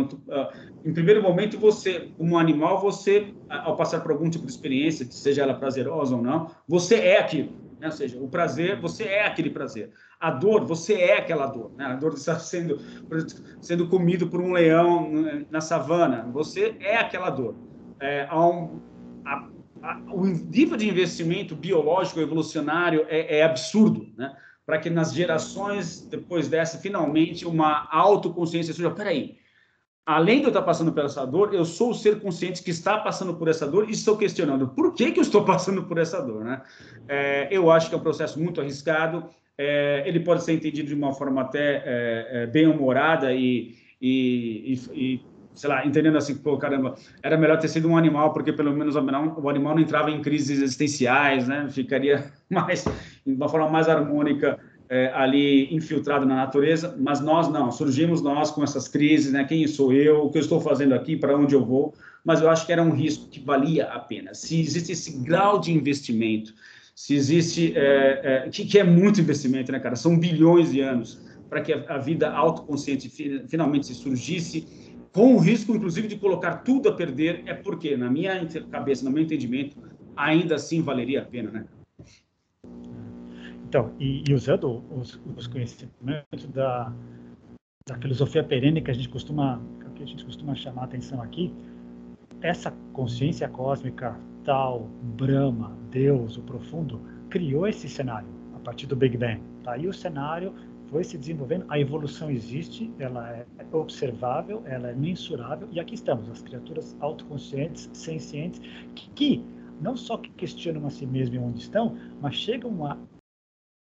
em primeiro momento, você, como animal, você, ao passar por algum tipo de experiência, seja ela prazerosa ou não, você é aquilo, né? Ou seja, o prazer, você é aquele prazer. A dor, você é aquela dor, né? A dor de estar sendo comido por um leão na savana, você é aquela dor. O nível de investimento biológico evolucionário é absurdo, né? Para que nas gerações depois dessa, finalmente, uma autoconsciência surja. Peraí, além de eu estar passando por essa dor, eu sou o ser consciente que está passando por essa dor e estou questionando por que eu estou passando por essa dor, né? Eu acho que é um processo muito arriscado. Ele pode ser entendido de uma forma até bem-humorada e sei lá, entendendo assim, pô, caramba, era melhor ter sido um animal, porque pelo menos o animal não entrava em crises existenciais, né? Ficaria de uma forma mais harmônica ali infiltrado na natureza, mas nós não, surgimos nós com essas crises, né? Quem sou eu, o que eu estou fazendo aqui, para onde eu vou, mas eu acho que era um risco que valia a pena. Se existe esse grau de investimento, se existe, que é muito investimento, né, cara? São bilhões de anos para que a vida autoconsciente finalmente surgisse, com o risco, inclusive, de colocar tudo a perder, é porque, na minha cabeça, no meu entendimento, ainda assim valeria a pena, né? Então, e usando os conhecimentos da filosofia perene que a gente costuma chamar a atenção aqui, essa consciência cósmica tal, Brahma, Deus, o profundo, criou esse cenário a partir do Big Bang. Tá aí o cenário, foi se desenvolvendo, a evolução existe, ela é observável, ela é mensurável, e aqui estamos, as criaturas autoconscientes, sencientes, que não só que questionam a si mesmas onde estão, mas chegam a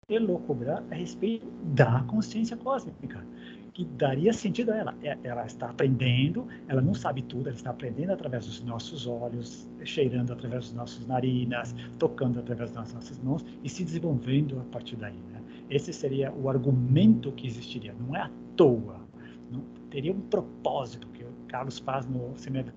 elocubrar a respeito da consciência cósmica, que daria sentido a ela. Ela está aprendendo, ela não sabe tudo, ela está aprendendo através dos nossos olhos, cheirando através dos nossos narinas, tocando através das nossas mãos e se desenvolvendo a partir daí, né? Esse seria o argumento que existiria, não é à toa, não, teria um propósito que o Carlos faz no Cemitério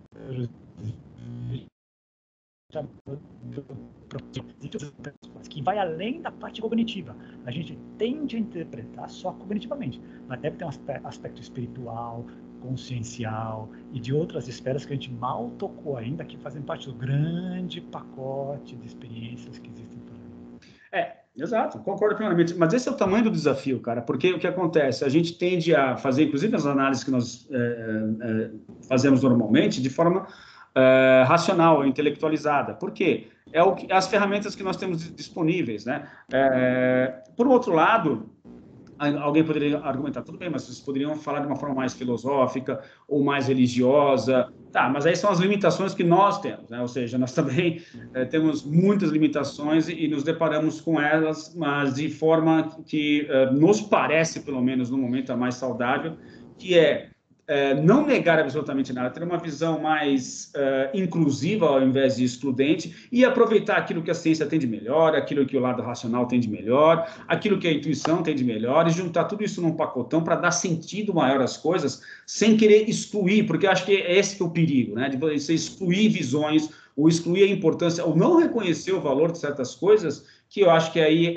que vai além da parte cognitiva. A gente tende a interpretar só cognitivamente, mas deve ter um aspecto espiritual, consciencial e de outras esferas que a gente mal tocou ainda, que fazem parte do grande pacote de experiências que existem por aí. Exato, concordo plenamente. Mas esse é o tamanho do desafio, cara, porque o que acontece? A gente tende a fazer, inclusive as análises que nós fazemos normalmente, de forma racional, intelectualizada. Por quê? As ferramentas que nós temos disponíveis, né? Por outro lado, alguém poderia argumentar, tudo bem, mas vocês poderiam falar de uma forma mais filosófica ou mais religiosa. Tá, mas aí são as limitações que nós temos, né? Ou seja, nós também temos muitas limitações e nos deparamos com elas, mas de forma que nos parece, pelo menos no momento, a mais saudável, que é não negar absolutamente nada, ter uma visão mais inclusiva ao invés de excludente e aproveitar aquilo que a ciência tem de melhor, aquilo que o lado racional tem de melhor, aquilo que a intuição tem de melhor e juntar tudo isso num pacotão para dar sentido maior às coisas sem querer excluir, porque eu acho que é esse que é o perigo, né? De você excluir visões ou excluir a importância ou não reconhecer o valor de certas coisas, que eu acho que aí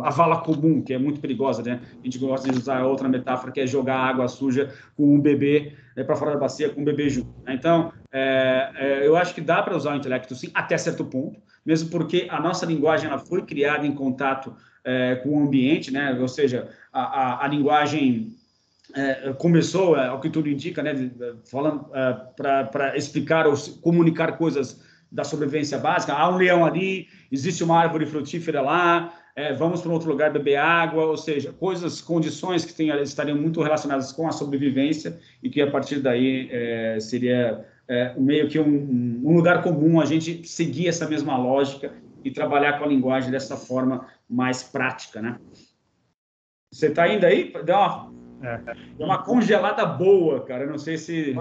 a vala comum, que é muito perigosa, né? A gente gosta de usar outra metáfora, que é jogar água suja com um bebê para fora da bacia, com um bebê junto. Então, eu acho que dá para usar o intelecto, sim, até certo ponto, mesmo porque a nossa linguagem ela foi criada em contato com o ambiente, né? Ou seja, a linguagem começou, ao que tudo indica, né, falando para explicar ou comunicar coisas da sobrevivência básica. Há um leão ali, existe uma árvore frutífera lá, vamos para um outro lugar beber água, ou seja, condições que estariam muito relacionadas com a sobrevivência e que a partir daí seria meio que um lugar comum a gente seguir essa mesma lógica e trabalhar com a linguagem dessa forma mais prática, né? Você está indo aí? Deu uma congelada boa, cara. Eu não sei se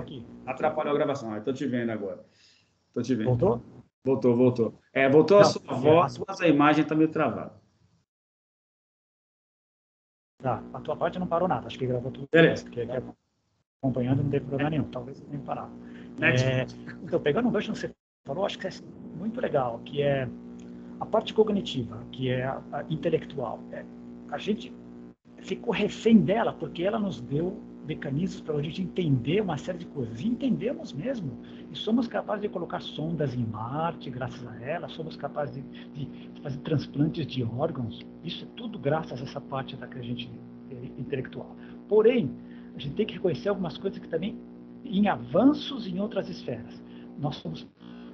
atrapalhou a gravação. Estou te vendo agora. Estou te vendo. Voltou? Voltou. Voltou a sua voz, mas a imagem está meio travada. Tá, a tua parte não parou nada. Acho que gravou tudo. Beleza. Porque aqui acompanhando não teve problema nenhum. Talvez tenha que parar. Então, pegando um gancho que você falou, acho que é muito legal, que é a parte cognitiva, que é a intelectual. A gente ficou refém dela porque ela nos deu mecanismos para a gente entender uma série de coisas. E entendemos mesmo. E somos capazes de colocar sondas em Marte, graças a ela. Somos capazes de fazer transplantes de órgãos. Isso é tudo graças a essa parte da que a gente intelectual. Porém, a gente tem que reconhecer algumas coisas que também em avanços em outras esferas. Nós somos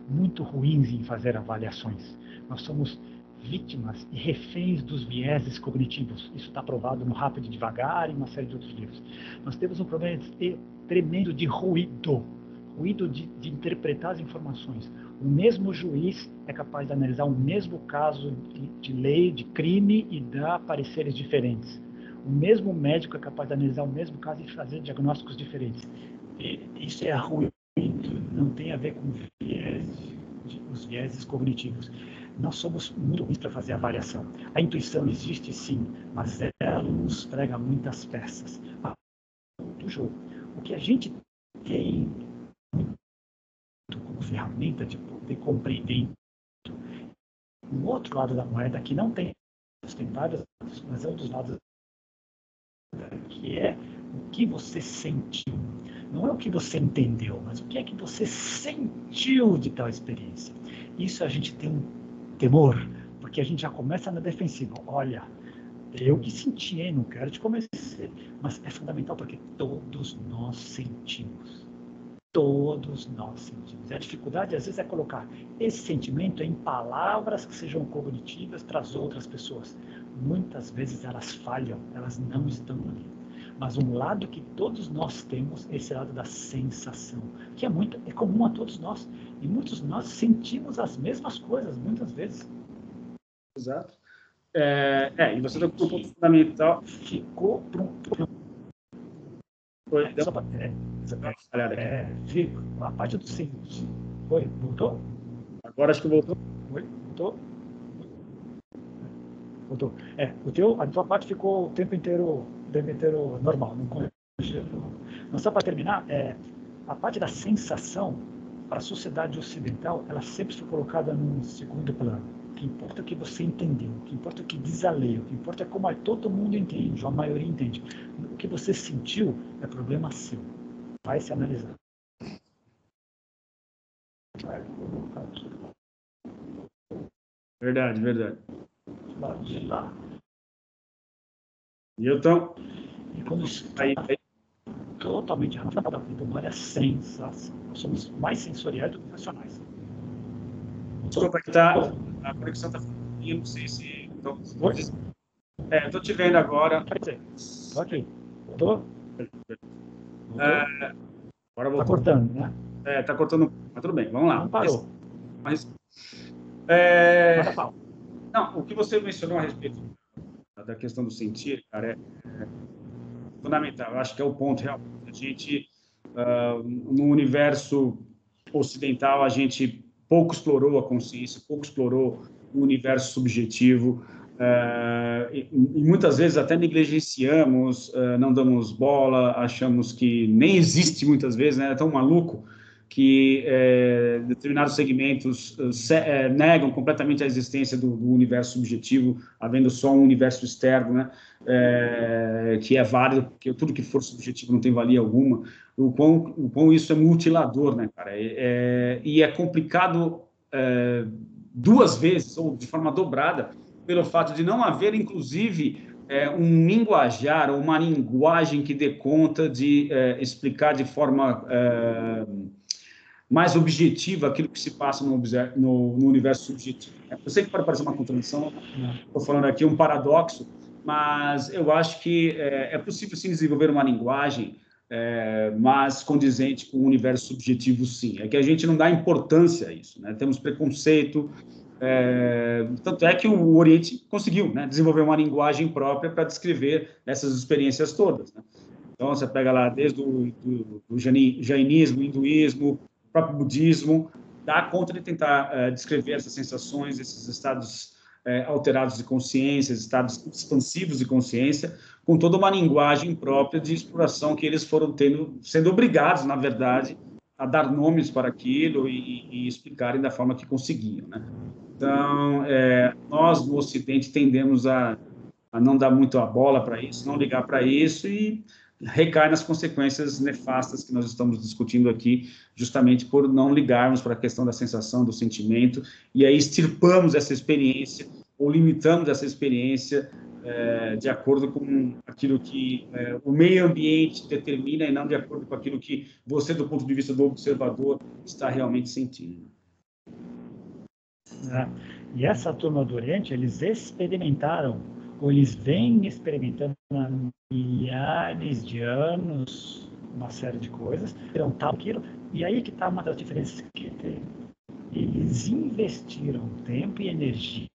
muito ruins em fazer avaliações. Nós somos vítimas e reféns dos vieses cognitivos. Isso está provado no Rápido e Devagar e uma série de outros livros. Nós temos um problema tremendo de ruído de interpretar as informações. O mesmo juiz é capaz de analisar o mesmo caso de lei, de crime e dar pareceres diferentes. O mesmo médico é capaz de analisar o mesmo caso e fazer diagnósticos diferentes. Isso é ruído, não tem a ver com os vieses cognitivos. Nós somos muito ruins para fazer avaliação. A intuição existe sim, mas ela nos prega muitas peças do jogo. O que a gente tem como ferramenta de poder compreender um outro lado da moeda que não tem vários, mas é um dos lados que é o que você sentiu. Não é o que você entendeu, mas o que é que você sentiu de tal experiência. Isso a gente tem um temor, porque a gente já começa na defensiva. Olha, eu que senti, não quero te convencer, mas é fundamental porque todos nós sentimos. Todos nós sentimos. A dificuldade, às vezes, é colocar esse sentimento em palavras que sejam cognitivas para as outras pessoas. Muitas vezes elas falham, elas não estão ali. Mas um lado que todos nós temos, esse lado da sensação, que é comum a todos nós. E muitos de nós sentimos as mesmas coisas, muitas vezes. Exato. E você tocou um ponto fundamental. Ficou para a parte do seguinte. Oi, voltou? Agora acho que voltou. Oi, voltou? Voltou. A tua parte ficou o tempo inteiro normal, não congelou. Mas só para terminar, a parte da sensação, para a sociedade ocidental, ela sempre foi colocada num segundo plano. O que importa é o que você entendeu, o que importa é o que diz a lei, o que importa é como todo mundo entende, ou a maioria entende. O que você sentiu é problema seu. Vai se analisar. Verdade. De lá. E eu tô... E quando está totalmente racional, então olha a sensação. Nós somos mais sensoriais do que racionais. Desculpa que a conexão está falando, não sei se... Estou te vendo agora. Estou aqui. Estou? Agora voltou. Está cortando, né? Está cortando, mas tudo bem, vamos lá. Não parou. Não, o que você mencionou a respeito da questão do sentir, cara, é fundamental. Eu acho que é o ponto real. A gente, no universo ocidental, a gente pouco explorou a consciência, pouco explorou o universo subjetivo, e muitas vezes até negligenciamos, não damos bola, achamos que nem existe muitas vezes, né? É tão maluco que determinados segmentos negam completamente a existência do universo subjetivo, havendo só um universo externo, né? Que é válido, porque tudo que for subjetivo não tem valia alguma. O quão isso é mutilador, né, cara? E é complicado duas vezes, ou de forma dobrada, pelo fato de não haver, inclusive, um linguajar ou uma linguagem que dê conta de explicar de forma mais objetiva aquilo que se passa no universo subjetivo. Eu sei que pode parecer uma contradição, estou falando aqui um paradoxo, mas eu acho que é possível, sim, desenvolver uma linguagem mais condizente com o universo subjetivo, sim. É que a gente não dá importância a isso, né? Temos preconceito, tanto é que o Oriente conseguiu, né, desenvolver uma linguagem própria para descrever essas experiências todas, né? Então, você pega lá desde o jainismo, hinduísmo, o próprio budismo, dá conta de tentar descrever essas sensações, esses estados alterados de consciência, estados expansivos de consciência, com toda uma linguagem própria de exploração que eles foram sendo obrigados, na verdade, a dar nomes para aquilo e explicarem da forma que conseguiam, né? Então, nós no Ocidente tendemos a não dar muito a bola para isso, não ligar para isso e recai nas consequências nefastas que nós estamos discutindo aqui, justamente por não ligarmos para a questão da sensação, do sentimento, e aí extirpamos essa experiência ou limitamos essa experiência de acordo com aquilo que o meio ambiente determina e não de acordo com aquilo que você, do ponto de vista do observador, está realmente sentindo. E essa turma do Oriente, eles experimentaram, ou eles vêm experimentando há milhares de anos uma série de coisas, então tal aquilo, e aí que está uma das diferenças que tem. Eles investiram tempo e energia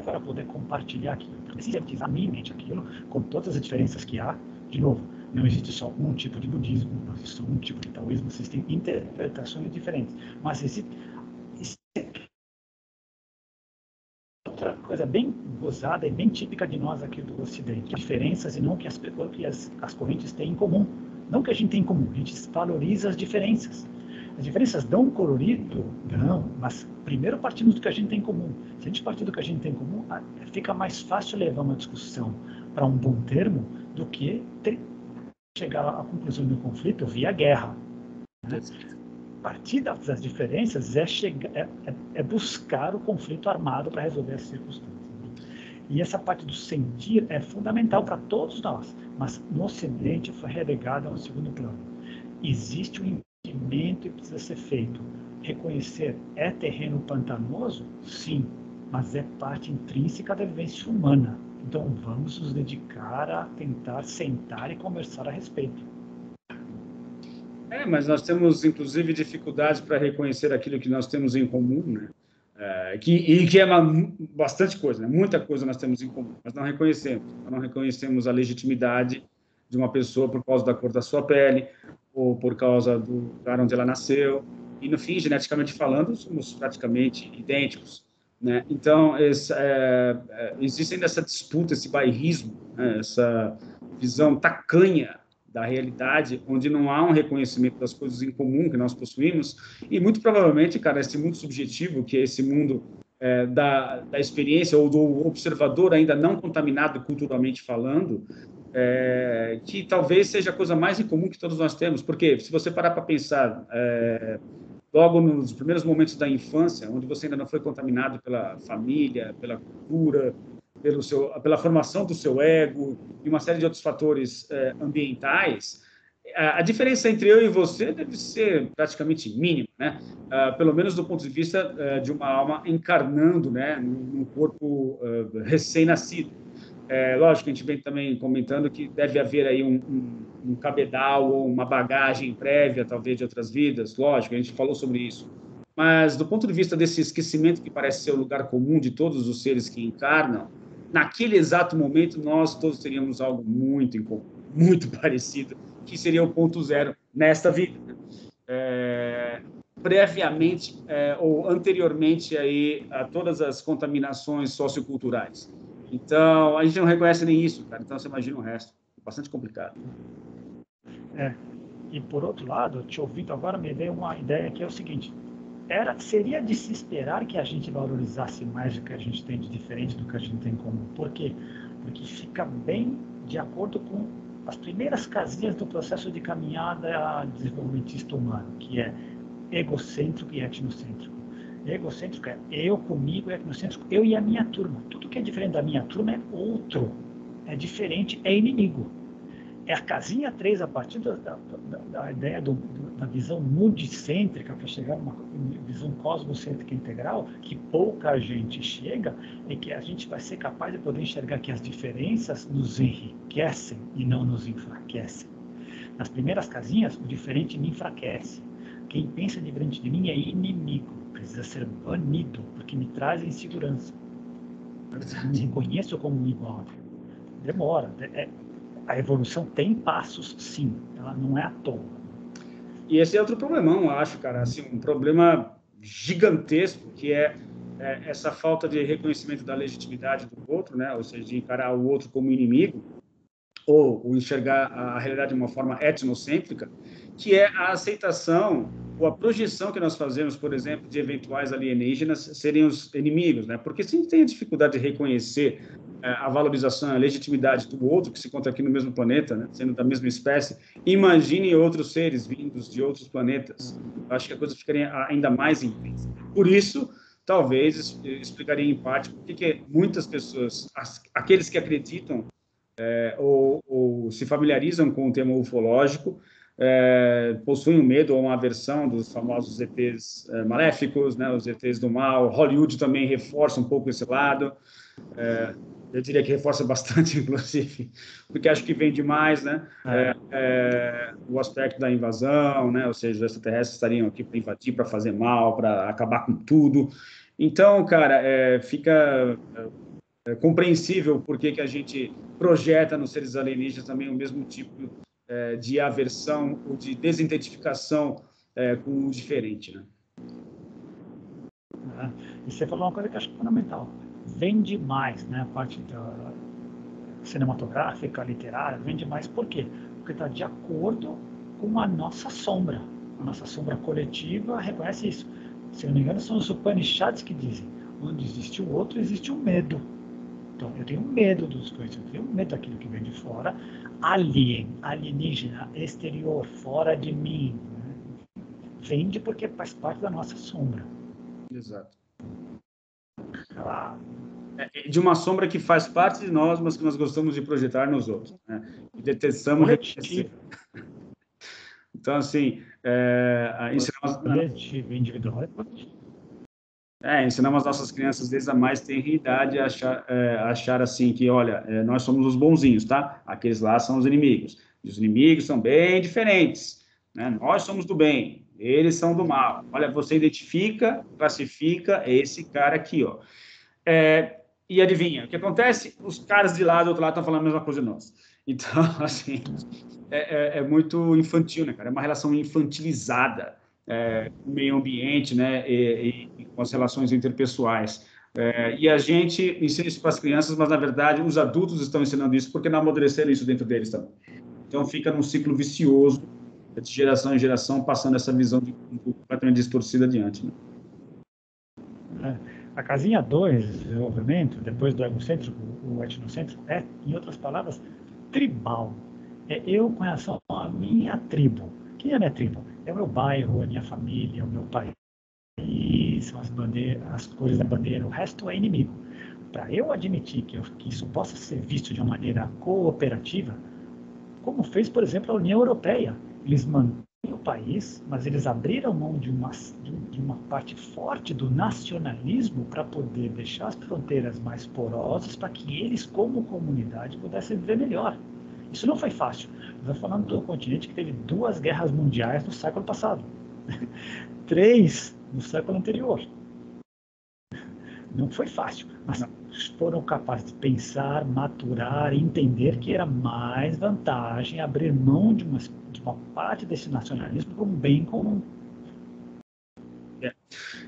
para poder compartilhar aquilo, sintetizar minimamente aquilo, com todas as diferenças que há. De novo, não existe só um tipo de budismo, não existe só um tipo de taoísmo, existem interpretações diferentes, mas existe outra coisa bem gozada e bem típica de nós aqui do Ocidente, diferenças e não que as correntes têm em comum, não que a gente tem em comum, a gente valoriza as diferenças. As diferenças dão um colorido? Não, mas primeiro partimos do que a gente tem em comum. Se a gente partir do que a gente tem em comum, fica mais fácil levar uma discussão para um bom termo do que chegar à conclusão do conflito via guerra. Né? Partir das diferenças é buscar o conflito armado para resolver as circunstâncias. E essa parte do sentir é fundamental para todos nós, mas no Ocidente foi relegado a um segundo plano. Existe um entendimento que precisa ser feito. Reconhecer é terreno pantanoso? Sim, mas é parte intrínseca da vivência humana. Então vamos nos dedicar a tentar sentar e conversar a respeito. Mas nós temos, inclusive, dificuldades para reconhecer aquilo que nós temos em comum, né? Que é bastante coisa, né? Muita coisa nós temos em comum, mas não reconhecemos. Não reconhecemos a legitimidade de uma pessoa por causa da cor da sua pele, ou por causa do lugar onde ela nasceu. E, no fim, geneticamente falando, somos praticamente idênticos, né? Então, existe ainda essa disputa, esse bairrismo, né? Essa visão tacanha da realidade, onde não há um reconhecimento das coisas em comum que nós possuímos, e muito provavelmente, cara, esse mundo subjetivo, que é esse mundo da experiência ou do observador ainda não contaminado culturalmente falando, que talvez seja a coisa mais incomum que todos nós temos, porque se você parar para pensar, logo nos primeiros momentos da infância, onde você ainda não foi contaminado pela família, pela cultura, pela formação do seu ego e uma série de outros fatores ambientais, a diferença entre eu e você deve ser praticamente mínima, né? Pelo menos do ponto de vista de uma alma encarnando, né, num corpo recém-nascido. Lógico que a gente vem também comentando que deve haver aí um cabedal ou uma bagagem prévia, talvez, de outras vidas. Lógico, a gente falou sobre isso. Mas, do ponto de vista desse esquecimento que parece ser o lugar comum de todos os seres que encarnam, naquele exato momento, nós todos teríamos algo muito em comum, muito parecido, que seria o ponto zero nesta vida. Previamente ou anteriormente aí a todas as contaminações socioculturais. Então, a gente não reconhece nem isso, cara. Então, você imagina o resto. É bastante complicado. E, por outro lado, te ouvindo agora, me veio uma ideia que é o seguinte. Seria de se esperar que a gente valorizasse mais o que a gente tem de diferente do que a gente tem em comum. Por quê? Porque fica bem de acordo com as primeiras casinhas do processo de caminhada desenvolvimentista humano, que é egocêntrico e etnocêntrico. Egocêntrico é eu comigo, etnocêntrico eu e a minha turma. Tudo que é diferente da minha turma é outro, é diferente, é inimigo. É a casinha 3, a partir da ideia da visão mundicêntrica, para chegar numa visão cosmocêntrica integral, que pouca gente chega, e que a gente vai ser capaz de poder enxergar que as diferenças nos enriquecem e não nos enfraquecem. Nas primeiras casinhas, o diferente me enfraquece. Quem pensa diferente de mim é inimigo, precisa ser banido, porque me traz insegurança. Me reconheço como um igual. Demora. A evolução tem passos, sim. Ela não é à toa. E esse é outro problemão, eu acho, cara. Assim, um problema gigantesco, que é essa falta de reconhecimento da legitimidade do outro, né? Ou seja, de encarar o outro como inimigo, ou enxergar a realidade de uma forma etnocêntrica, que é a aceitação ou a projeção que nós fazemos, por exemplo, de eventuais alienígenas serem os inimigos, né? Porque se a gente tem a dificuldade de reconhecer a valorização, a legitimidade do outro que se encontra aqui no mesmo planeta, né? Sendo da mesma espécie, imagine outros seres vindos de outros planetas. Eu acho que a coisa ficaria ainda mais intensa. Por isso, talvez explicaria em parte por que muitas pessoas, aqueles que acreditam ou se familiarizam com o tema ufológico, possuem um medo ou uma aversão dos famosos ETs maléficos, né, os ETs do mal. Hollywood também reforça um pouco esse lado. Eu diria que reforça bastante, inclusive, porque acho que vem demais, né? O aspecto da invasão, né? Ou seja, os extraterrestres estariam aqui para invadir, para fazer mal, para acabar com tudo. Então, cara, fica compreensível por que a gente projeta nos seres alienígenas também o mesmo tipo de aversão ou de desidentificação com o diferente, né? E você falou uma coisa que eu acho fundamental. Vende mais, né? A parte cinematográfica, literária, vende mais. Por quê? Porque está de acordo com a nossa sombra. A nossa sombra coletiva reconhece isso. Se não me engano, são os Upanishads que dizem: onde existe o outro, existe o medo. Então, eu tenho medo dos coisas, eu tenho medo daquilo que vem de fora, alienígena, exterior, fora de mim. Né? Vende porque faz parte da nossa sombra. Exato. De uma sombra que faz parte de nós, mas que nós gostamos de projetar nos outros. Né? E detestamos reconhecer. Então, assim, coletivo, individual. Ensinamos as nossas crianças desde a mais tenra idade a achar assim que, olha, nós somos os bonzinhos, tá? Aqueles lá são os inimigos. E os inimigos são bem diferentes, né? Nós somos do bem, eles são do mal. Olha, você identifica, classifica esse cara aqui, ó. E adivinha, o que acontece? Os caras de lá, do outro lado, estão falando a mesma coisa de nós. Então, assim, é muito infantil, né, cara? É uma relação infantilizada com o meio ambiente, né, e com as relações interpessoais. E a gente ensina isso para as crianças, mas, na verdade, os adultos estão ensinando isso porque não amadureceram isso dentro deles também. Então, fica num ciclo vicioso, de geração em geração, passando essa visão completamente distorcida adiante, né? A casinha 2, desenvolvimento, depois do egocêntrico, o etnocêntrico, em outras palavras, tribal. É eu com relação à minha tribo. Quem é a minha tribo? É o meu bairro, a minha família, o meu país, são as cores da bandeira. O resto é inimigo. Para eu admitir que isso possa ser visto de uma maneira cooperativa, como fez, por exemplo, a União Europeia. Eles mantêm o país, mas eles abriram mão de uma parte forte do nacionalismo para poder deixar as fronteiras mais porosas para que eles, como comunidade, pudessem viver melhor. Isso não foi fácil. Estamos falando do continente que teve 2 guerras mundiais no século passado. 3 no século anterior. Não foi fácil, mas foram capazes de pensar, maturar, entender que era mais vantagem abrir mão de uma parte desse nacionalismo para um bem comum.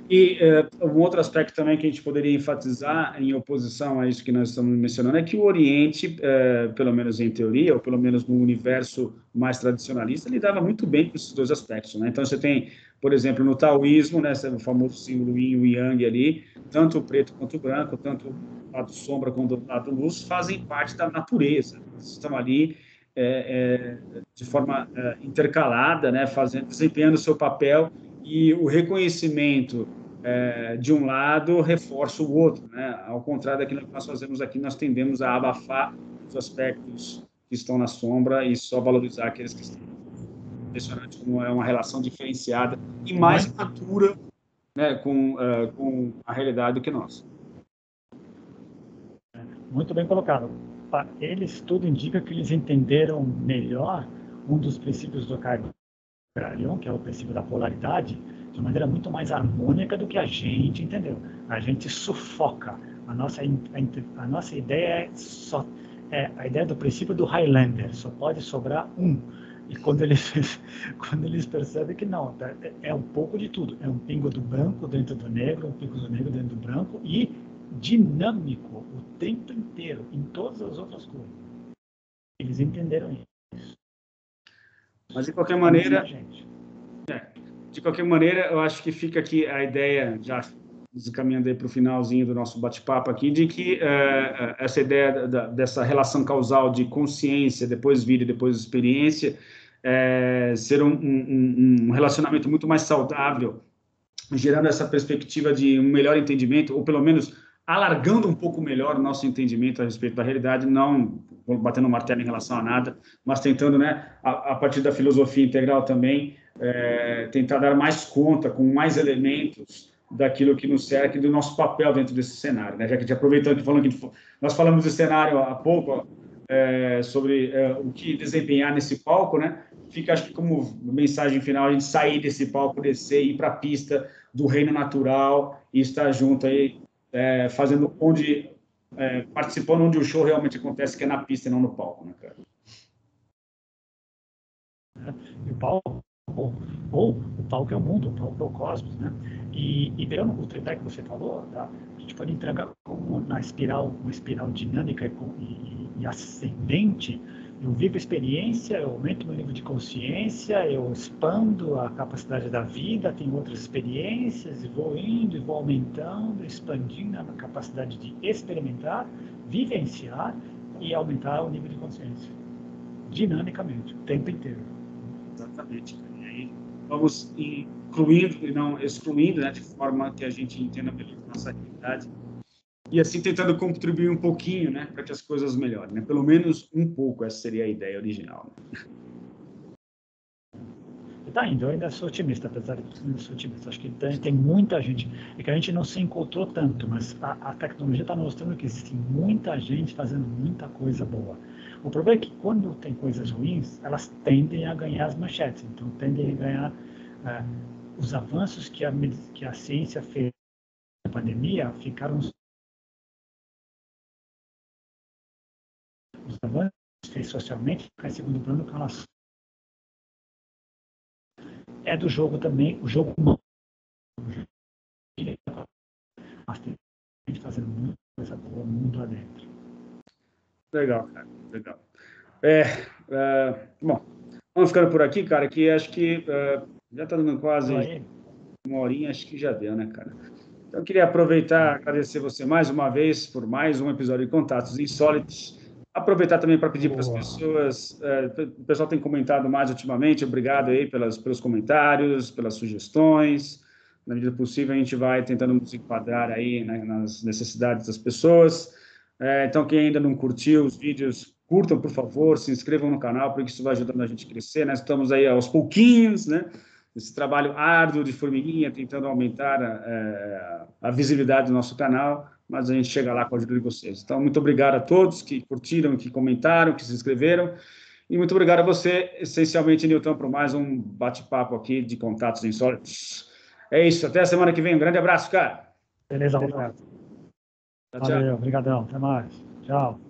E um outro aspecto também que a gente poderia enfatizar em oposição a isso que nós estamos mencionando é que o Oriente, pelo menos em teoria, ou pelo menos no universo mais tradicionalista, lidava muito bem com esses dois aspectos, né? Então, você tem, por exemplo, no taoísmo, né, o famoso símbolo Yin e Yang ali, tanto o preto quanto o branco, tanto o lado sombra quanto o lado luz, fazem parte da natureza. Eles estão ali de forma intercalada, né, desempenhando o seu papel, e o reconhecimento de um lado reforça o outro, né? Ao contrário daquilo que nós fazemos aqui, nós tendemos a abafar os aspectos que estão na sombra e só valorizar aqueles que estão. Impressionante como é uma relação diferenciada e mais matura, né, com a realidade do que nós. Muito bem colocado. Eles, tudo indica que eles entenderam melhor um dos princípios do Kybalion, que é o princípio da polaridade, de maneira muito mais harmônica do que a gente entendeu. A gente sufoca. A nossa ideia é a ideia do princípio do Highlander, só pode sobrar um. E quando eles percebem que não, é um pouco de tudo. É um pingo do branco dentro do negro, um pingo do negro dentro do branco e dinâmico o tempo inteiro, em todas as outras coisas. Eles entenderam isso. Mas, de qualquer maneira, eu acho que fica aqui a ideia, já caminhando aí para o finalzinho do nosso bate-papo aqui, de que essa ideia dessa relação causal de consciência, depois vida e depois experiência, ser um relacionamento muito mais saudável, gerando essa perspectiva de um melhor entendimento, ou pelo menos alargando um pouco melhor o nosso entendimento a respeito da realidade, não batendo o martelo em relação a nada, mas tentando, né, a partir da filosofia integral também, tentar dar mais conta, com mais elementos, daquilo que nos cerca e do nosso papel dentro desse cenário, né? Já que a gente aproveitando que nós falamos do cenário há pouco, sobre o que desempenhar nesse palco, né? Fica, acho que como mensagem final, a gente sair desse palco, descer, ir para a pista do reino natural e estar junto aí, fazendo participando onde o show realmente acontece, que é na pista e não no palco, né, cara? E o palco, ou o palco é o mundo, o palco é o cosmos, né? E pegando o tripé que você falou, tá? A gente pode entregar como uma espiral dinâmica e ascendente. Eu vivo a experiência, eu aumento meu nível de consciência, eu expando a capacidade da vida, tenho outras experiências, e vou indo e vou aumentando, expandindo a capacidade de experimentar, vivenciar e aumentar o nível de consciência, dinamicamente, o tempo inteiro. Exatamente. E aí vamos incluindo e não excluindo, né, de forma que a gente entenda melhor a nossa realidade. E assim tentando contribuir um pouquinho, né, para que as coisas melhorem, né? Pelo menos um pouco, essa seria a ideia original. Né? Está indo, eu ainda sou otimista, apesar de tudo, eu sou otimista. Acho que tem muita gente, é que a gente não se encontrou tanto, mas a tecnologia está mostrando que existe muita gente fazendo muita coisa boa. O problema é que quando tem coisas ruins, elas tendem a ganhar as manchetes, então tendem a ganhar os avanços que a ciência fez na pandemia, ficaram os avanços que fez socialmente, ficar em segundo plano com relação. É do jogo também, o jogo humano. Mas tem gente fazendo muita coisa boa no mundo lá dentro. Legal, cara, legal. Bom, vamos ficando por aqui, cara, que acho que já está dando quase uma horinha, acho que já deu, né, cara? Então, eu queria aproveitar, agradecer você mais uma vez por mais um episódio de Contatos Insólitos. Aproveitar também para pedir para as pessoas, o pessoal tem comentado mais ultimamente, obrigado aí pelos comentários, pelas sugestões. Na medida do possível, a gente vai tentando nos enquadrar aí, né, nas necessidades das pessoas. Então, quem ainda não curtiu os vídeos, curtam, por favor, se inscrevam no canal, porque isso vai ajudando a gente a crescer. Nós estamos aí aos pouquinhos, né? Esse trabalho árduo de formiguinha, tentando aumentar a visibilidade do nosso canal, mas a gente chega lá com a ajuda de vocês. Então, muito obrigado a todos que curtiram, que comentaram, que se inscreveram, e muito obrigado a você, essencialmente, Nilton, por mais um bate-papo aqui de Contatos Insólitos. É isso, até a semana que vem. Um grande abraço, cara. Beleza, Roberto. Tchau, Valeu, tchau. obrigadão, até mais. Tchau.